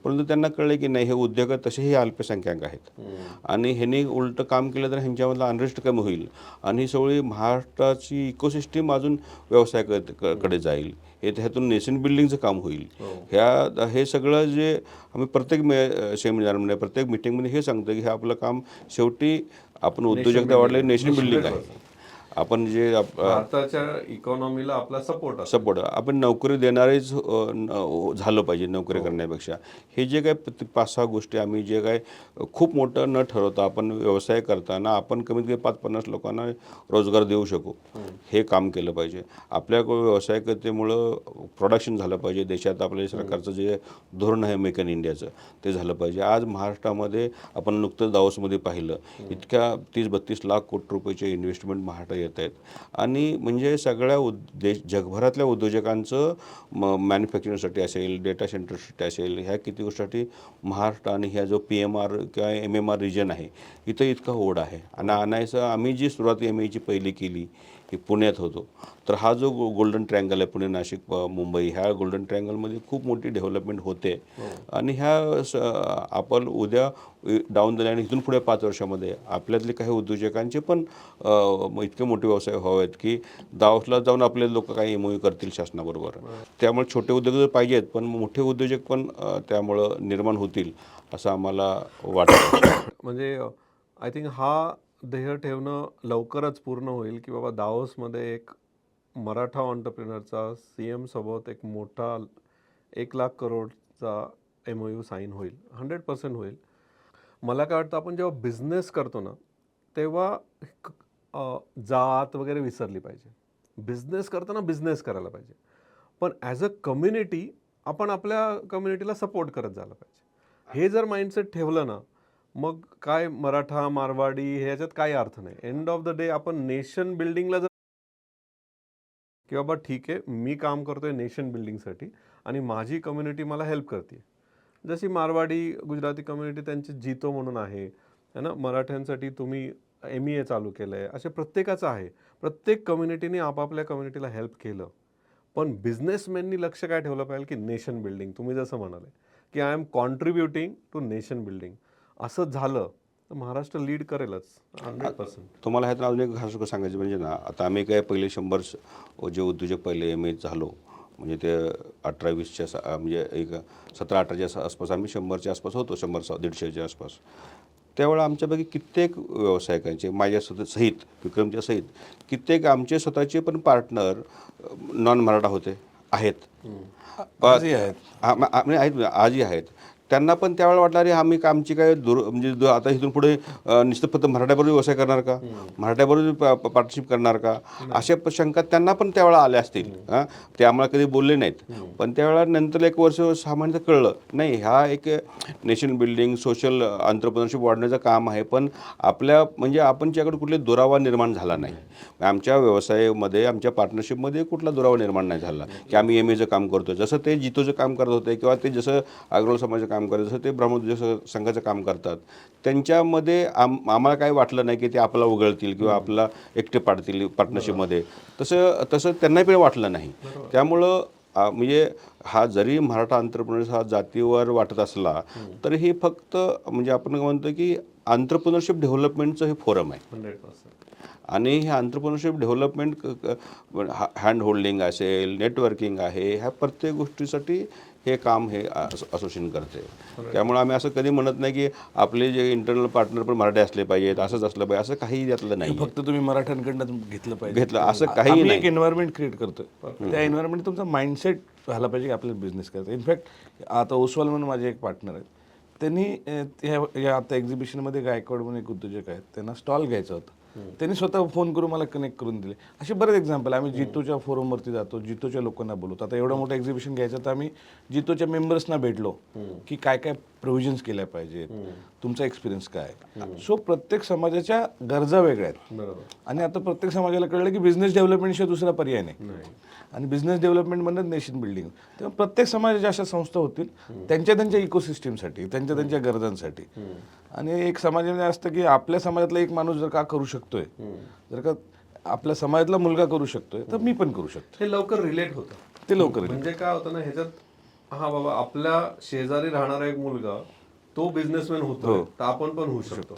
परंतु त्यांना कळलं की नाही हे उद्योग तसेही अल्पसंख्याक आहेत आणि ह्यांनी उलटं काम केलं तर ह्यांच्यामधला अनरेस्ट कमी होईल आणि ही सगळी महाराष्ट्राची इकोसिस्टीम अजून व्यवसायाकडे जाईल. हे ह्यातून नेशन बिल्डिंगचं काम होईल. हे सगळं जे आम्ही प्रत्येक सेमिनारमध्ये प्रत्येक मिटिंगमध्ये हे सांगतो की हे आपलं काम शेवटी आपण उद्योजकता वाढले नेशन बिल्डिंग आहे. आपण जे भारताच्या इकॉनॉमीला आपला सपोर्ट आपण नोकरी देणारेच झालं पाहिजे नोकरी करण्यापेक्षा. हे जे काय 5-6 गोष्टी आम्ही जे काय खूप मोठं न ठरवता आपण व्यवसाय करताना आपण कमीत कमी 5-50 लोकांना रोजगार देऊ शकू हे काम केलं पाहिजे. आपल्या व्यावसायिकतेमुळं प्रोडक्शन झालं पाहिजे. देशात आपल्या सरकारचं जे धोरण आहे मेक इन इंडियाचं ते झालं पाहिजे. आज महाराष्ट्रामध्ये आपण नुकतंच दावोसमध्ये पाहिलं इतक्या 30-32 लाख कोटी रुपयाचे इन्व्हेस्टमेंट महाराष्ट्र येत आहेत. आणि म्हणजे सगळ्या जगभरातल्या उद्योजकांचं मॅन्युफॅक्चरिंगसाठी असेल डेटा सेंटरसाठी असेल ह्या किती गोष्टीसाठी महाराष्ट्र आणि ह्या जो PMR किंवा MMR रिजन आहे इथं इतका ओढ आहे. आणि आणायचं आम्ही जी सुरुवात MAची पहिली केली ही पुण्यात होतो. तर हा जो गोल्डन ट्रायंगल आहे पुणे नाशिक मुंबई ह्या गोल्डन ट्रायंगलमध्ये खूप मोठी डेव्हलपमेंट होते. आणि आपण उद्या डाऊन द लाईन इथून पुढे 5 वर्षामध्ये आपल्यातले काही उद्योजकांचे पण इतके मोठे व्यवसाय व्हावेत की दावोसला जाऊन आपले लोक काही MOU करतील शासनाबरोबर. त्यामुळे छोटे उद्योजक पाहिजेत पण मोठे उद्योजक पण त्यामुळं निर्माण होतील असं आम्हाला वाटतं. म्हणजे आय थिंक हा ध्येय ठेवणं लवकरच पूर्ण होईल की बाबा दावोसमध्ये एक मराठा ऑन्टरप्रिनरचा CM सोबत एक मोठा 1,00,000 करोडचा MOU साईन होईल. 100% होईल. मला काय वाटतं आपण जेव्हा बिझनेस करतो ना तेव्हा जात वगैरे विसरली पाहिजे. बिझनेस करताना बिझनेस करायला पाहिजे. पण ॲज अ कम्युनिटी आपण आपल्या कम्युनिटीला सपोर्ट करत झालं पाहिजे. हे जर माइंडसेट ठेवलं ना मग काय मराठा मारवाडी ह्याच्यात काही अर्थ नाही. एंड ऑफ द डे आपण नेशन बिल्डिंगला जर की बाबा ठीक आहे मी काम करतोय नेशन बिल्डिंगसाठी आणि माझी कम्युनिटी मला हेल्प करते. जशी मारवाडी गुजराती कम्युनिटी त्यांची जितो म्हणून आहे ना. मराठ्यांसाठी तुम्ही MEA चालू केलं आहे. असे प्रत्येकाचं आहे. प्रत्येक कम्युनिटीने आपापल्या कम्युनिटीला हेल्प केलं. पण बिझनेसमॅननी लक्ष काय ठेवलं पाहिजे की नेशन बिल्डिंग. तुम्ही जसं म्हणाले की I am contributing to nation building. असं झालं तर महाराष्ट्र लीड करेलच 100%. तुम्हाला ह्यात अजून एक खास सांगायचं म्हणजे ना, आता आम्ही काय पहिले 100 जे उद्योजक पहिले एम ए झालो, म्हणजे ते 18-20च्या म्हणजे एक 17-18च्या आसपास आम्ही 100च्या आसपास होतो, 100-150च्या आसपास. त्यावेळेला आमच्यापैकी कित्येक व्यावसायिकांचे माझ्या सहित विक्रमच्या सहित कित्येक आमचे स्वतःचे पण पार्टनर नॉन मराठा होते, आहेत. आजही आहेत. म्हणजे आहेत, आजही आहेत. त्यांना पण त्यावेळेला वाटलं अरे आम्ही आमची काय म्हणजे आता इथून पुढे नुसतं फक्त मराठ्याबरोबर व्यवसाय करणार का, मराठ्याबरोबर पार्टनरशिप करणार का, अशा शंका त्यांना पण त्यावेळेला आल्या असतील. ते आम्हाला कधी बोलले नाहीत, पण त्यावेळेला नंतर 1 वर्ष सामान्य कळलं नाही हा एक नेशन बिल्डिंग सोशल एंटरप्रेन्योरशिप वाढण्याचं काम आहे. पण आपल्या म्हणजे आपणच्याकडे कुठले दुरावा निर्माण झाला नाही. आमच्या व्यवसायामध्ये आमच्या पार्टनरशिपमध्ये कुठला दुरावा निर्माण नाही झाला की आम्ही एम एचं काम करतो, जसं ते जितोचं काम करत होते किंवा ते जसं अग्रवाल समाजाचं काम करत, जसं ते ब्रह्मोद्योग संघाचं काम करतात. त्यांच्यामध्ये आम्हाला काही वाटलं नाही की ते आपला उघडतील किंवा आपला एकटे पाडतील पार्टनरशिपमध्ये. तसं त्यांनाही पण वाटलं नाही. त्यामुळं म्हणजे हा जरी मराठा एंटरप्रेन्योर्स हा जातीवर वाटत असला तरी हे फक्त म्हणजे आपण म्हणतो की एंटरप्रेन्योरशिप डेव्हलपमेंटचं हे फोरम आहे. 100%. आणि हे एंटरप्रेन्योरशिप डेव्हलपमेंट हँड होल्डिंग असेल, नेटवर्किंग आहे, ह्या प्रत्येक गोष्टीसाठी हे काम हे असोसिएशन करते. त्यामुळे आम्ही असं कधी म्हणत नाही की आपले जे इंटरनल पार्टनर पण मराठी असले पाहिजेत, असंच असलं पाहिजे, असं काही त्यातलं नाही. फक्त तुम्ही मराठ्यांकडनं घेतलं असं काही आम्ही नाही. एक एन्व्हायरमेंट क्रिएट करतोय. त्या एन्व्हायरमेंट तुमचा माइंडसेट झाला पाहिजे की आपल्याला बिझनेस करायचा. इनफॅक्ट आता ओसवाल म्हणून माझे एक पार्टनर आहेत, त्यांनी या आता एक्झिबिशनमध्ये गायकवाड म्हणून एक उद्योजक आहेत, त्यांना स्टॉल घ्यायचा होता. त्यांनी स्वतः फोन करून मला कनेक्ट करून दिले. असे बरेच एक्झाम्पल. आम्ही जितोच्या फोरमवरती जातो, जितोच्या लोकांना बोलवतो. आता एवढं मोठं एक्झिबिशन घ्यायचं तर आम्ही जितोच्या मेंबर्सना भेटलो की काय काय प्रोव्हिजन्स केल्या पाहिजेत, तुमचा एक्सपिरियन्स काय. सो प्रत्येक समाजाच्या गरजा वेगळ्या आहेत. बरोबर. आणि आता प्रत्येक समाजाला कळलं की बिझनेस डेव्हलपमेंटशिवाय दुसरा पर्याय नाही. आणि बिझनेस डेव्हलपमेंट म्हणजे नेशन बिल्डिंग. तेव्हा प्रत्येक समाजाच्या अशा संस्था होतील त्यांच्या इकोसिस्टमसाठी, त्यांच्या गरजांसाठी. आणि एक समाजामध्ये असतं की आपल्या समाजातला एक माणूस जर का करू शकतोय, जर का आपल्या समाजातला मुलगा करू शकतोय तर मी पण करू शकतो. हे लवकर रिलेट होतं. ते लवकर म्हणजे काय होतं ना ह्याच्यात, हा बाबा आपल्या शेजारी राहणारा एक मुलगा तो बिझनेसमॅन होतो तर आपण पण होऊ शकतो.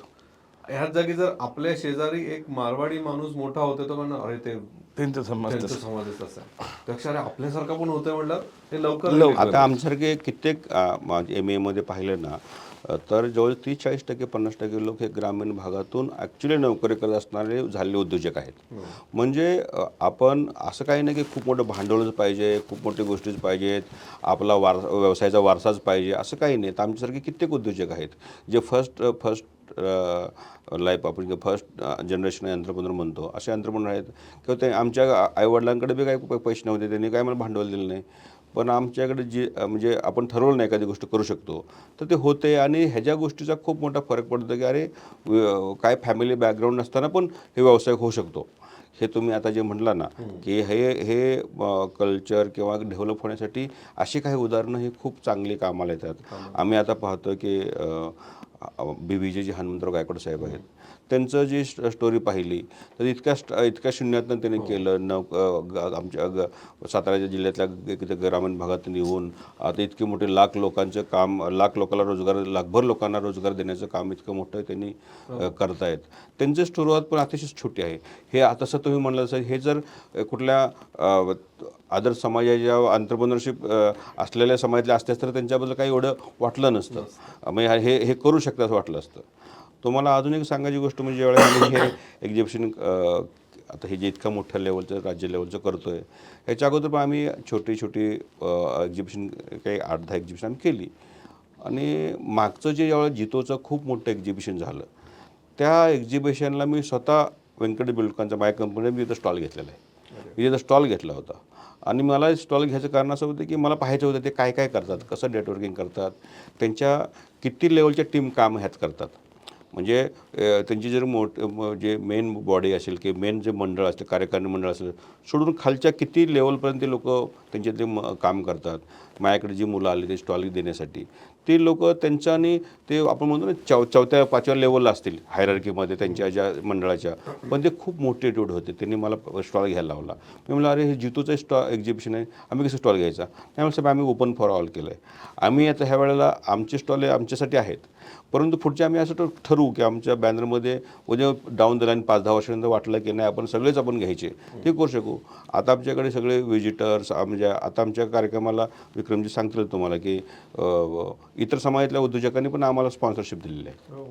ह्याच जागी जर आपल्या शेजारी एक मारवाडी माणूस मोठा होतो तर म्हणणार अरे ते त्यांचा समाज त्यांचा समाजच असा आहे, त्यापेक्षा अरे आपल्यासारखा पण होतोय म्हणलं हे लवकर. आता आमच्यासारखे कित्येक एम एमध्ये पाहिलं ना तर जवळ 30-40%, 50% लोक हे ग्रामीण भागातून ॲक्च्युली नोकरी करत असणारे झालेले उद्योजक आहेत. म्हणजे आपण असं काही नाही की खूप मोठं भांडवलच पाहिजे, खूप मोठी गोष्टीच पाहिजेत, आपला व्यवसायाचा वारसाच पाहिजे, असं काही नाही. तर आमच्यासारखे कित्येक उद्योजक आहेत जे फर्स्ट लाईफ आपण फर्स्ट जनरेशन एंटरप्रेन्योर म्हणतो, असे एंटरप्रेन्योर आहेत किंवा ते आमच्या आईवडिलांकडे बी काही पैसे नव्हते, त्यांनी काय मला भांडवल दिलं नाही, पण आमच्याकडे जी म्हणजे आपण ठरवलं नाही एखादी गोष्ट करू शकतो तर ते होते. आणि ह्याच्या गोष्टीचा खूप मोठा फरक पडतो की अरे काय फॅमिली बॅकग्राऊंड नसताना पण हे व्यवसाय होऊ शकतो. हे तुम्ही आता जे म्हटलं ना की हे कल्चर किंवा डेव्हलप होण्यासाठी अशी काही उदाहरणं ही खूप चांगली कामाला येतात. आम्ही आता पाहतो की BVJ जे हनुमंतराव गायकवाड साहेब आहेत, त्यांचं जी स्टोरी पाहिली तर इतक्या शून्यातनं त्यांनी केलं. आमच्या सातारा जिल्ह्यातल्या ग्रामीण भागात येऊन आता इतके मोठे लाख लोकांचं काम, लाख लोकांना रोजगार, लाखभर लोकांना रोजगार देण्याचं काम इतकं मोठं त्यांनी करतायत. त्यांची सुरुवात पण अतिशय छोटी आहे. हे तसं तुम्ही म्हणलं असेल, हे जर कुठल्या आदर समाजाच्या एंटरप्रेन्योरशिप असलेल्या समाजातले असते तर त्यांच्याबद्दल काही एवढं वाटलं नसतं, म्हणजे हे करू शकतं असं वाटलं असतं. तुम्हाला अजून एक सांगायची गोष्ट म्हणजे ज्यावेळेला आम्ही हे एक्झिबिशन आता हे जे इतकं मोठ्या लेवलचं राज्य लेवलचं करतो आहे, ह्याच्या अगोदर पण आम्ही छोटी एक्झिबिशन काही 8-10 एक्झिबिशन आम्ही केली. आणि मागचं जे ज्यावेळेला जितोचं खूप मोठं एक्झिबिशन झालं त्या एक्झिबिशनला मी स्वतः व्यंकट बिल्डकॉनच्या माझ्या कंपनीने मी तिथं स्टॉल घेतलेला आहे. मी तिथं स्टॉल घेतला होता. आणि मला स्टॉल घ्यायचं कारण असं होतं की मला पाहायचं होतं ते काय काय करतात, कसं नेटवर्किंग करतात, त्यांच्या किती लेवलच्या टीम काम ह्यात करतात. म्हणजे त्यांची जर जे मेन बॉडी असेल किंवा मेन जे मंडळ असते कार्यकारिणी मंडळ असेल सोडून खालच्या किती लेवलपर्यंत ते लोक त्यांचे ते काम करतात. माझ्याकडे जी मुलं आली ते स्टॉल देण्यासाठी ते लोक त्यांच्यानी ते आपण म्हणतो ना चौथ्या पाचव्या लेवलला असतील हायरार्कीमध्ये त्यांच्या ज्या मंडळाच्या, पण ते खूप मोटिवेटेड होते. त्यांनी मला स्टॉल घ्यायला लावला. मी म्हटलं अरे हे जितूचं एक्झिबिशन आहे, आम्ही कसं स्टॉल घ्यायचा? त्यामुळे साहेब आम्ही ओपन फॉर ऑल केलं आहे. आम्ही आता ह्या वेळेला आमचे स्टॉल आमच्यासाठी आहेत, परंतु पुढच्या आम्ही असं ठरवू की आमच्या बॅनरमध्ये उद्या डाऊन द लाईन 5-10 वर्षानंतर वाटलं की नाही आपण सगळेच आपण घ्यायचे ते करू शकू. आता आमच्याकडे सगळे व्हिजिटर्स म्हणजे आता आमच्या कार्यक्रमाला विक्रमजी सांगतील तुम्हाला की इतर समाजातल्या उद्योजकांनी पण आम्हाला स्पॉन्सरशिप दिलेली आहे.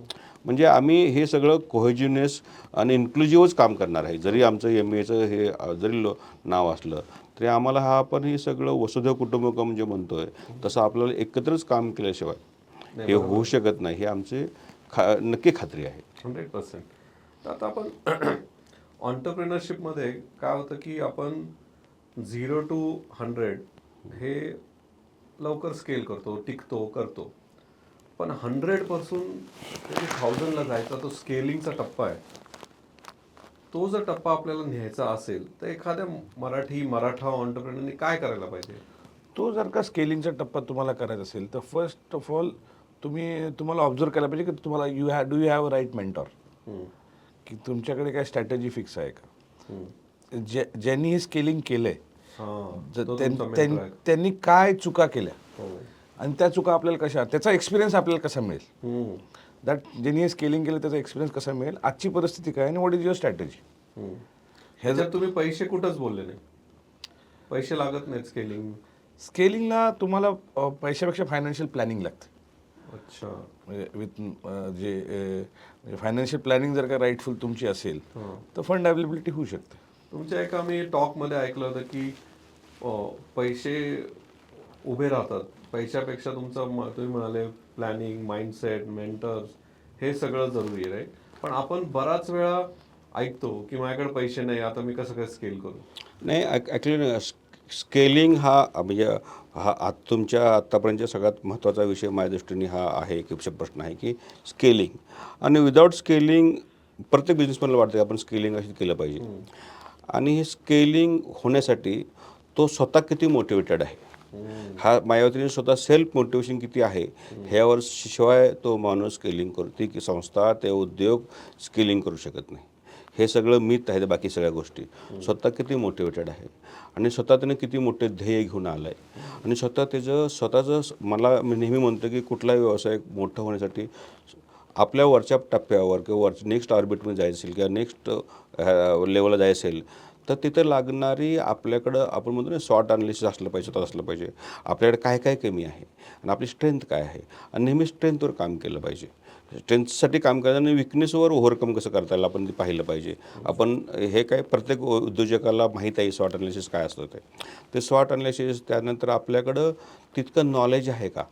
म्हणजे आम्ही हे सगळं कोहेजिव्हनेस आणि इन्क्लुझिव्हच काम करणार आहे. जरी आमचं MBAचं हे जरी नाव असलं तरी आम्हाला हा आपण हे सगळं वसुधैव कुटुंबकम जे म्हणतोय तसं आपल्याला एकत्रच काम केल्याशिवाय हे होऊ शकत नाही. हे आमचे नक्की खात्री आहे. 100%. तर आता आपण ऑन्टरप्रिनरशिपमध्ये काय होतं की आपण 0 to 100 हे लवकर स्केल करतो, टिकतो, करतो. पण 100 पासून 1000ला जायचा तो स्केलिंगचा टप्पा आहे. तो जर टप्पा आपल्याला न्यायचा असेल तर एखाद्या मराठा ऑन्टरप्रिनरने काय करायला पाहिजे? तो जर का स्केलिंगचा टप्पा तुम्हाला करायचा असेल तर फर्स्ट ऑफ ऑल तुम्हाला ऑब्झर्व करायला पाहिजे की तुम्हाला do you have right mentor, की तुमच्याकडे काय स्ट्रॅटेजी फिक्स आहे का? ज्यांनी हे स्केलिंग केलंय त्यांनी काय चुका केल्या आणि त्या चुका आपल्याला कशा, त्याचा एक्सपिरियन्स आपल्याला कसा मिळेल, दॅट ज्यांनी हे स्केलिंग केलं त्याचा एक्सपिरियन्स कसा मिळेल, आजची परिस्थिती काय आणि व्हॉट इज युअर स्ट्रॅटेजी. ह्याच्यात तुम्ही पैसे कुठंच बोलले नाही, पैसे लागत नाहीत स्केलिंगला तुम्हाला पैशापेक्षा फायनान्शियल प्लॅनिंग लागते. अच्छा. म्हणजे विथ फायनान्शियल प्लॅनिंग जर का राईटफुल तुमची असेल तर फंड अवेलेबिलिटी होऊ शकते. तुमच्या एका मी टॉकमध्ये ऐकलं होतं की पैसे उभे राहतात, पैशापेक्षा तुम्ही म्हणाले प्लॅनिंग, माइंडसेट, मेंटर्स हे सगळं जरुरी आहे, राईट? पण आपण बराच वेळा ऐकतो की माझ्याकडे पैसे नाही, आता मी कसं काय स्केल करू? नाही, ॲक्च्युली स्केलिंग हा म्हणजे तुमच्या आत्तापर्यंतचा सगळ्यात महत्त्वाचा विषय माझ्या दृष्टीने हा आहे की प्रश्न आहे की स्केलिंग. आणि विदाऊट स्केलिंग प्रत्येक बिझनेसमॅनला वाटतं की आपण स्केलिंग अशी केलं पाहिजे. आणि हे स्केलिंग होण्यासाठी तो स्वतः किती मोटिवेटेड आहे हा माझ्यावतीने स्वतः सेल्फ मोटिवेशन किती आहे ह्यावर शिवाय तो माणूस स्केलिंग करू ती संस्था ते उद्योग स्केलिंग करू शकत नाही. हे सगळं मिथ आहे. बाकी सगळ्या गोष्टी स्वतः किती मोटिवेटेड आहे आणि स्वतः त्याने किती मोठे ध्येय घेऊन आलं आहे आणि स्वतःचं मला मी नेहमी म्हणतो की कुठलाही व्यवसाय मोठं होण्यासाठी आपल्या वरच्या टप्प्यावर किंवा नेक्स्ट ऑर्बिटमध्ये जायचं असेल किंवा नेक्स्ट लेवलला जायचं असेल तर तिथं लागणारी आपल्याकडं आपण म्हणतो ना शॉर्ट अनालिसिस असलं पाहिजे, स्वतः असलं पाहिजे आपल्याकडे काय काय कमी आहे आणि आपली स्ट्रेंथ काय आहे आणि नेहमी स्ट्रेंथवर काम केलं पाहिजे. स्ट्रेंथसाठी काम करताना विकनेसवर ओव्हरकम कसं करता येईल आपण ते पाहिलं पाहिजे. आपण हे काय प्रत्येक उद्योजकाला माहीत आहे शॉर्ट अनालिसिस काय असतं ते शॉर्ट अनालिसिस. त्यानंतर आपल्याकडं तितकं नॉलेज आहे का,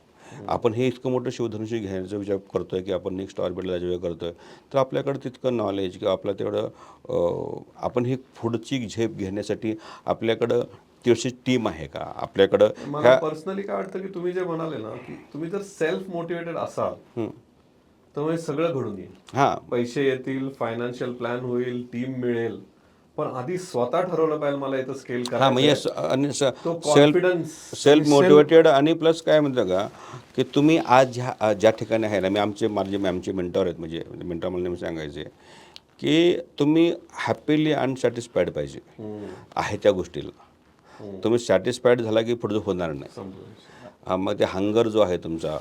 आपण हे इतकं मोठं शिवधनुष्य घेण्याचा विचार करतो आहे की आपण नेक्स्ट ऑर्बिटला जायचा विचार करतो आहे तर आपल्याकडं तितकं नॉलेज किंवा आपलं तेवढं आपण ही पुढची झेप घेण्यासाठी आपल्याकडं तशी टीम आहे का आपल्याकडं. मला पर्सनली काय वाटतं की तुम्ही जे म्हणाले ना की तुम्ही जर सेल्फ मोटिवेटेड असाल तर हे सगळं घडून येईल. पैसे येतील, फायनान्शियल प्लॅन होईल, टीम मिळेल, पण आधी स्वतः ठरवलं पाहिजे मला इथं स्केल करायचं. म्हणजे सेल्फ मोटिवेटेड आणि प्लस काय म्हणतं का की तुम्ही आज ज्या ठिकाणी आहे ना आमचे मेंटॉर आहेत म्हणजे मेंटॉर मला नेहमी सांगायचे की तुम्ही हॅपीली अनसॅटिस्फाईड पाहिजे आहे त्या गोष्टीला. तुम्ही सॅटिस्फाईड झाला की पुढचं होणार नाही. मग ते हंगर जो आहे तुमचा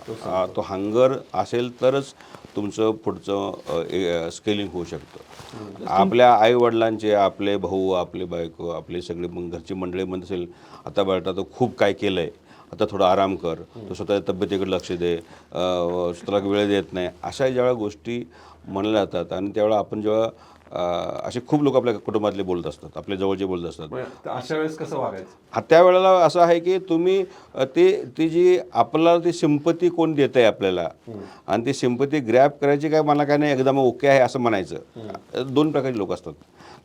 तो हंगर असेल तरच तुमचं पुढचं स्केलिंग होऊ शकतं. आपल्या आईवडिलांचे, आपले भाऊ, आपले बायको, आपले सगळे घरची मंडळी म्हणत असेल आता बेटा तो खूप काय केलं आहे, आता थोडा आराम कर, तो स्वतःच्या तब्येतीकडे लक्ष दे, स्वतःला वेळ देत नाही, अशा ज्यावेळा गोष्टी म्हणल्या जातात आणि त्यावेळेला आपण जेव्हा असे खूप लोक आपल्या कुटुंबातले बोलत असतात, आपल्या जवळचे बोलत असतात, अशा वेळेस कसं वागायचं त्यावेळेला असं आहे की तुम्ही ती जी आपल्याला ती सिंपती कोण देत आहे आपल्याला आणि ती सिंपती ग्रॅब करायची काय मला काय नाही एकदम ओके आहे असं म्हणायचं. दोन प्रकारचे लोक असतात.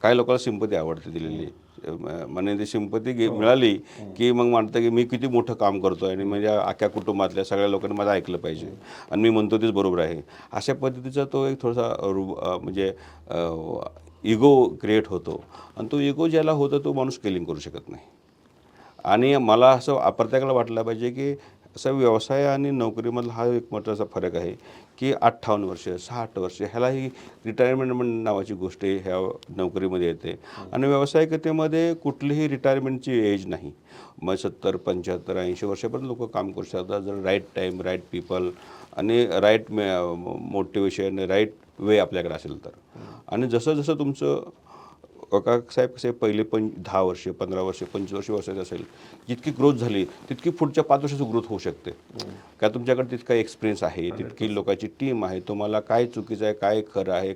काही लोकांना सिंपती आवडते दिलेली, म्हणे ती सिंपती मिळाली की मग म्हणतं की मी किती मोठं काम करतोय आणि म्हणजे अख्ख्या कुटुंबातल्या सगळ्या लोकांनी माझं ऐकलं पाहिजे आणि मी म्हणतो तेच बरोबर आहे. अशा पद्धतीचा तो एक थोडासा म्हणजे इगो क्रिएट होतो आणि तो इगो ज्याला होतो तो माणूस स्केलिंग करू शकत नाही. आणि मला असं प्रत्येकाला वाटलं पाहिजे की असा व्यवसाय आणि नोकरीमधला हा एक महत्त्वाचा फरक आहे की 58 वर्ष 60 वर्ष ह्यालाही रिटायरमेंट नावाची गोष्ट ह्या नोकरीमध्ये येते आणि व्यावसायिकतेमध्ये कुठलीही रिटायरमेंटची एज नाही. मग 70 75 80 वर्षापर्यंत लोक काम करू शकतात जर राईट टाईम राईट पीपल आणि राईट मोटिवेशन राईट वे आपल्याकडे असेल तर. आणि जसं जसं तुमचं साहेब कसे पहिले 10 वर्ष 15 वर्ष 25 वर्षाचे असेल जितकी ग्रोथ झाली तितकी पुढच्या 5 वर्षाची ग्रोथ होऊ शकते. का तुमच्याकडे तितका एक्सपिरियन्स आहे तितकी लोकांची टीम आहे तुम्हाला काय चुकीचं आहे काय खरं आहे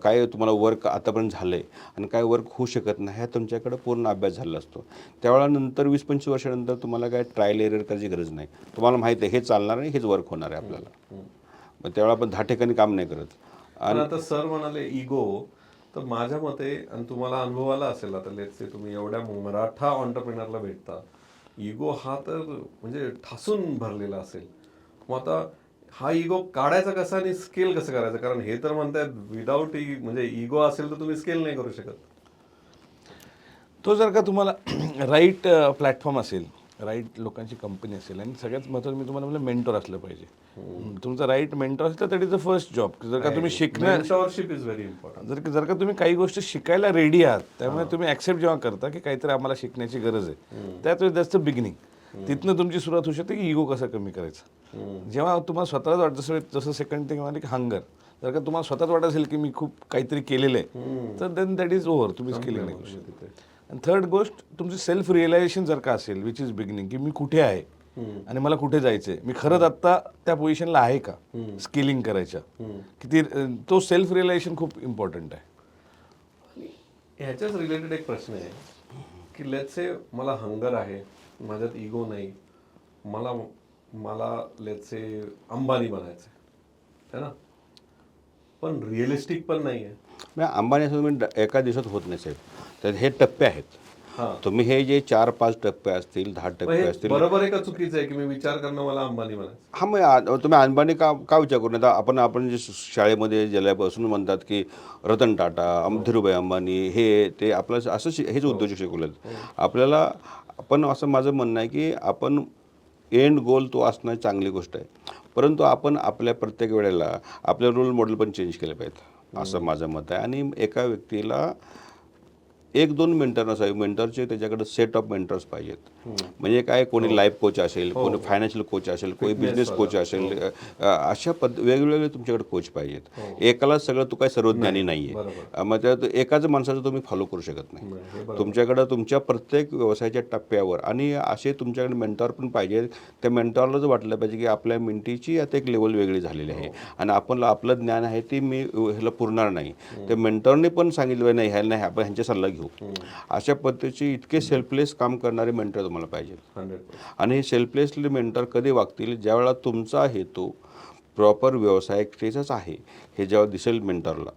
काय तुम्हाला वर्क आतापर्यंत झालं आहे आणि काय वर्क होऊ शकत नाही ह्या तुमच्याकडे पूर्ण अभ्यास झाला असतो. त्यावेळेला नंतर 20-25 वर्षानंतर तुम्हाला काय ट्रायल एरर करायची गरज नाही. तुम्हाला माहिती आहे हे चालणार आणि हेच वर्क होणार आहे आपल्याला. मग त्यावेळेला आपण 10 ठिकाणी काम नाही करत. आणि आता सर म्हणाले इगो, तर माझ्या मते आणि तुम्हाला अनुभव आला असेल आता लेट्स से तुम्ही एवढ्या मराठा ऑन्टरप्रिनरला भेटता, इगो हा तर म्हणजे ठासून भरलेला असेल. मग आता हा इगो काढायचा कसा आणि स्केल कसं करायचं? कारण हे तर म्हणतायत विदाऊट म्हणजे इगो असेल तर तुम्ही स्केल नाही करू शकत. तो जर का तुम्हाला राईट प्लॅटफॉर्म असेल राईट लोकांची कंपनी असेल आणि सगळ्यात महत्त्वाचं मी तुम्हाला म्हणलं मेंटॉर असलं पाहिजे. तुमचा राईट मेंटॉर असेल तर that is the first job. जर का तुम्ही मेंटॉरशिप इज व्हेरी इम्पॉर्टंट. जर का तुम्ही काही गोष्टी शिकायला रेडी आहात त्यामुळे तुम्ही ऍक्सेप्ट जेव्हा करता की काहीतरी आम्हाला शिकण्याची गरज आहे त्यात दॅट्स द बिगिनिंग. तिथनं तुमची सुरुवात होऊ शकते की इगो कसा कमी करायचा. जेव्हा तुम्हाला स्वतःच वाटतं जसं सेकंड थिंग म्हणजे की हंगर, जर का तुम्हाला स्वतःच वाटत असेल की मी खूप काहीतरी केलेलं आहे तर देन दॅट इज ओव्हर. तुम्ही स्किलिंग नाही करू शकत. आणि थर्ड गोष्ट तुमची सेल्फ रिअलायझेशन जर का असेल विच इज बिगिनिंग की मी कुठे आहे आणि मला कुठे जायचंय, मी खरंच आत्ता त्या पोझिशनला आहे का स्किलिंग करायच्या, किती तो सेल्फ रिअलायझेशन खूप इम्पॉर्टंट आहे. ह्याच्याच रिलेटेड एक प्रश्न आहे की लेट्स से मला हंगर आहे, माझ्यात इगो नाही, मला लेट्स से अंबानी बनायचं आहे ना, पण रिअलिस्टिक पण नाही आहे. अंबानी असं तुम्ही एका दिवसात होत नाही साहेब. तर हे टप्पे आहेत. तुम्ही हे जे 4-5 टप्पे असतील 10 टप्पे असतील. बरोबर आहे का चुकीचं आहे की मी विचार करणं मला अंबानी बनायचं? हा मग तुम्ही अंबानी का विचार करू नये? आपण जे शाळेमध्ये गेल्यापासून म्हणतात की रतन टाटा धीरूभाई अंबानी हे ते आपलं असं हेच उद्योजक शिकवलेत आपल्याला. आपण असं माझं म्हणणं आहे की आपण एंड गोल तो असणं चांगली गोष्ट आहे, परंतु आपण आपल्या प्रत्येक वेळेला आपले रोल मॉडेल पण चेंज केले पाहिजेत असं माझं मत आहे. आणि एका व्यक्तीला 1-2 मेंटर नसावे. मेंटरचे त्याच्याकडे सेट ऑफ मेंटर्स पाहिजेत. म्हणजे काय कोणी लाईफ कोच असेल, कोणी फायनान्शियल कोच असेल, कोणी बिझनेस कोच असेल, अशा वेगवेगळे तुमच्याकडे कोच पाहिजेत. एकाला सगळं तू काय सर्वज्ञानी नाहीये. मग त्या एकाच माणसाचं तुम्ही फॉलो करू शकत नाही. तुमच्याकडं तुमच्या प्रत्येक व्यवसायाच्या टप्प्यावर आणि असे तुमच्याकडे मेंटॉर पण पाहिजे. त्या मेंटॉरला जर वाटलं पाहिजे की आपल्या मिंटीची आता एक लेवल वेगळी झालेली आहे आणि आपलं ज्ञान आहे ते मी ह्याला पुरणार नाही. त्या मेंटॉरने पण सांगितलं नाही ह्याला नाही आपण ह्यांचा सल्ला घेऊ. अशा पद्धतीचे इतके सेल्फलेस काम करणारे मेंटर तुम्हाला पाहिजे. आणि हे सेल्फलेसली मेंटर कधी वागतील? ज्यावेळेला तुमचा हेतू प्रॉपर व्यवसायिकतेचाच आहे हे जेव्हा दिसेल मेंटरला,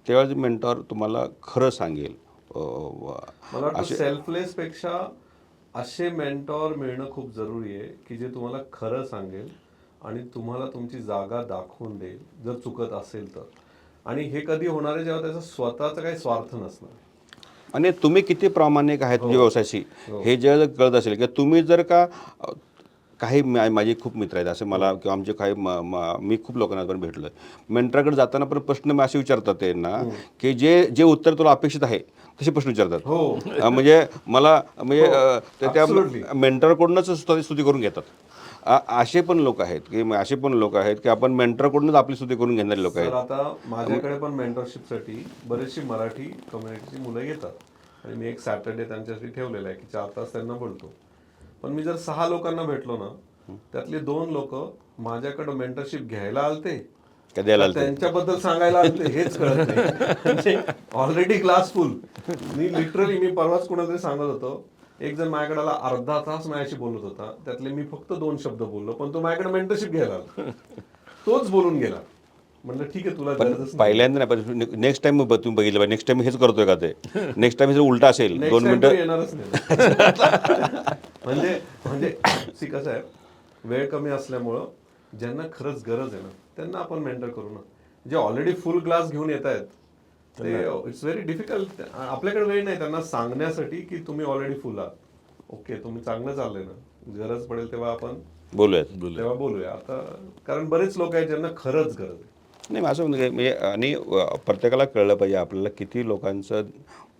तेव्हा मेंटर तुम्हाला खरं सांगेल. मला वाटतं सेल्फलेस पेक्षा असे मेंटॉर मिळणं खूप जरुरी आहे की जे तुम्हाला खरं सांगेल आणि तुम्हाला तुमची जागा दाखवून देईल जर चुकत असेल तर. आणि हे कधी होणार आहे जेव्हा त्याचा स्वतःचा काही स्वार्थ नसणार. आणि तुम्ही किती प्रामाणिक आहेत तुमच्या व्यवसायाशी हे जर कळत असेल की तुम्ही जर का काही माझे खूप मित्र आहेत असे मला किंवा आमचे काही मी खूप लोकांना पण भेटलो आहे. मेंटरकडे जाताना पण प्रश्न असे विचारतात त्यांना की जे उत्तर तुला अपेक्षित आहे तसे प्रश्न विचारतात. म्हणजे मला म्हणजे त्या मेंटरकडूनच स्तुती करून घेतात. असे पण लोक आहेत की आपण मेंटरकडूनच आपली स्तुती करून घेणारे लोक आहेत. आता माझ्याकडे पण मेंटरशिपसाठी बरेचशी मराठी कम्युनिटीची मुलं येतात आणि मी एक सॅटर्डे त्यांच्यासाठी ठेवलेला आहे की 4 तास त्यांना बोलतो. पण मी जर 6 लोकांना भेटलो ना त्यातले 2 लोक माझ्याकडे मेंटरशिप घ्यायला आलते त्यांच्याबद्दल सांगायला आलते हेच कळत नाही. म्हणजे ऑलरेडी क्लास फुल. मी परवाच कोणातरी सांगत होतो, एक जण माझ्याकडे आला अर्धा तास माझ्याशी बोलत होता, त्यातले मी फक्त 2 शब्द बोललो पण तो माझ्याकडे मेंटरशिप घ्यायला आला, तोच बोलून गेला. म्हणलं ठीक आहे तुला गरजच नाही. पहिल्यांदा नाही, पण नेक्स्ट टाइम तुम्ही बघितलं नेक्स्ट टाइम हेच करतोय का ते, नेक्स्ट टाइम जर उलटा असेल Next 2 time मिनिटं तो येणारच नाही. म्हणजे म्हणजे सी कसं आहे, वेळ कमी असल्यामुळं ज्यांना खरंच गरज आहे ना त्यांना आपण मेंटर करू ना. जे ऑलरेडी फुल ग्लास घेऊन येत आहेत ते इट्स व्हेरी डिफिकल्ट. आपल्याकडे वेळ नाही त्यांना सांगण्यासाठी की तुम्ही ऑलरेडी फुल आहात, ओके तुम्ही चांगलं चाललंय ना, गरज पडेल तेव्हा आपण बोलूयात. तेव्हा बोलूया. आता कारण बरेच लोक आहेत ज्यांना खरंच गरज आहे. नाही मग असं म्हणजे आणि प्रत्येकाला कळलं पाहिजे आपल्याला किती लोकांचं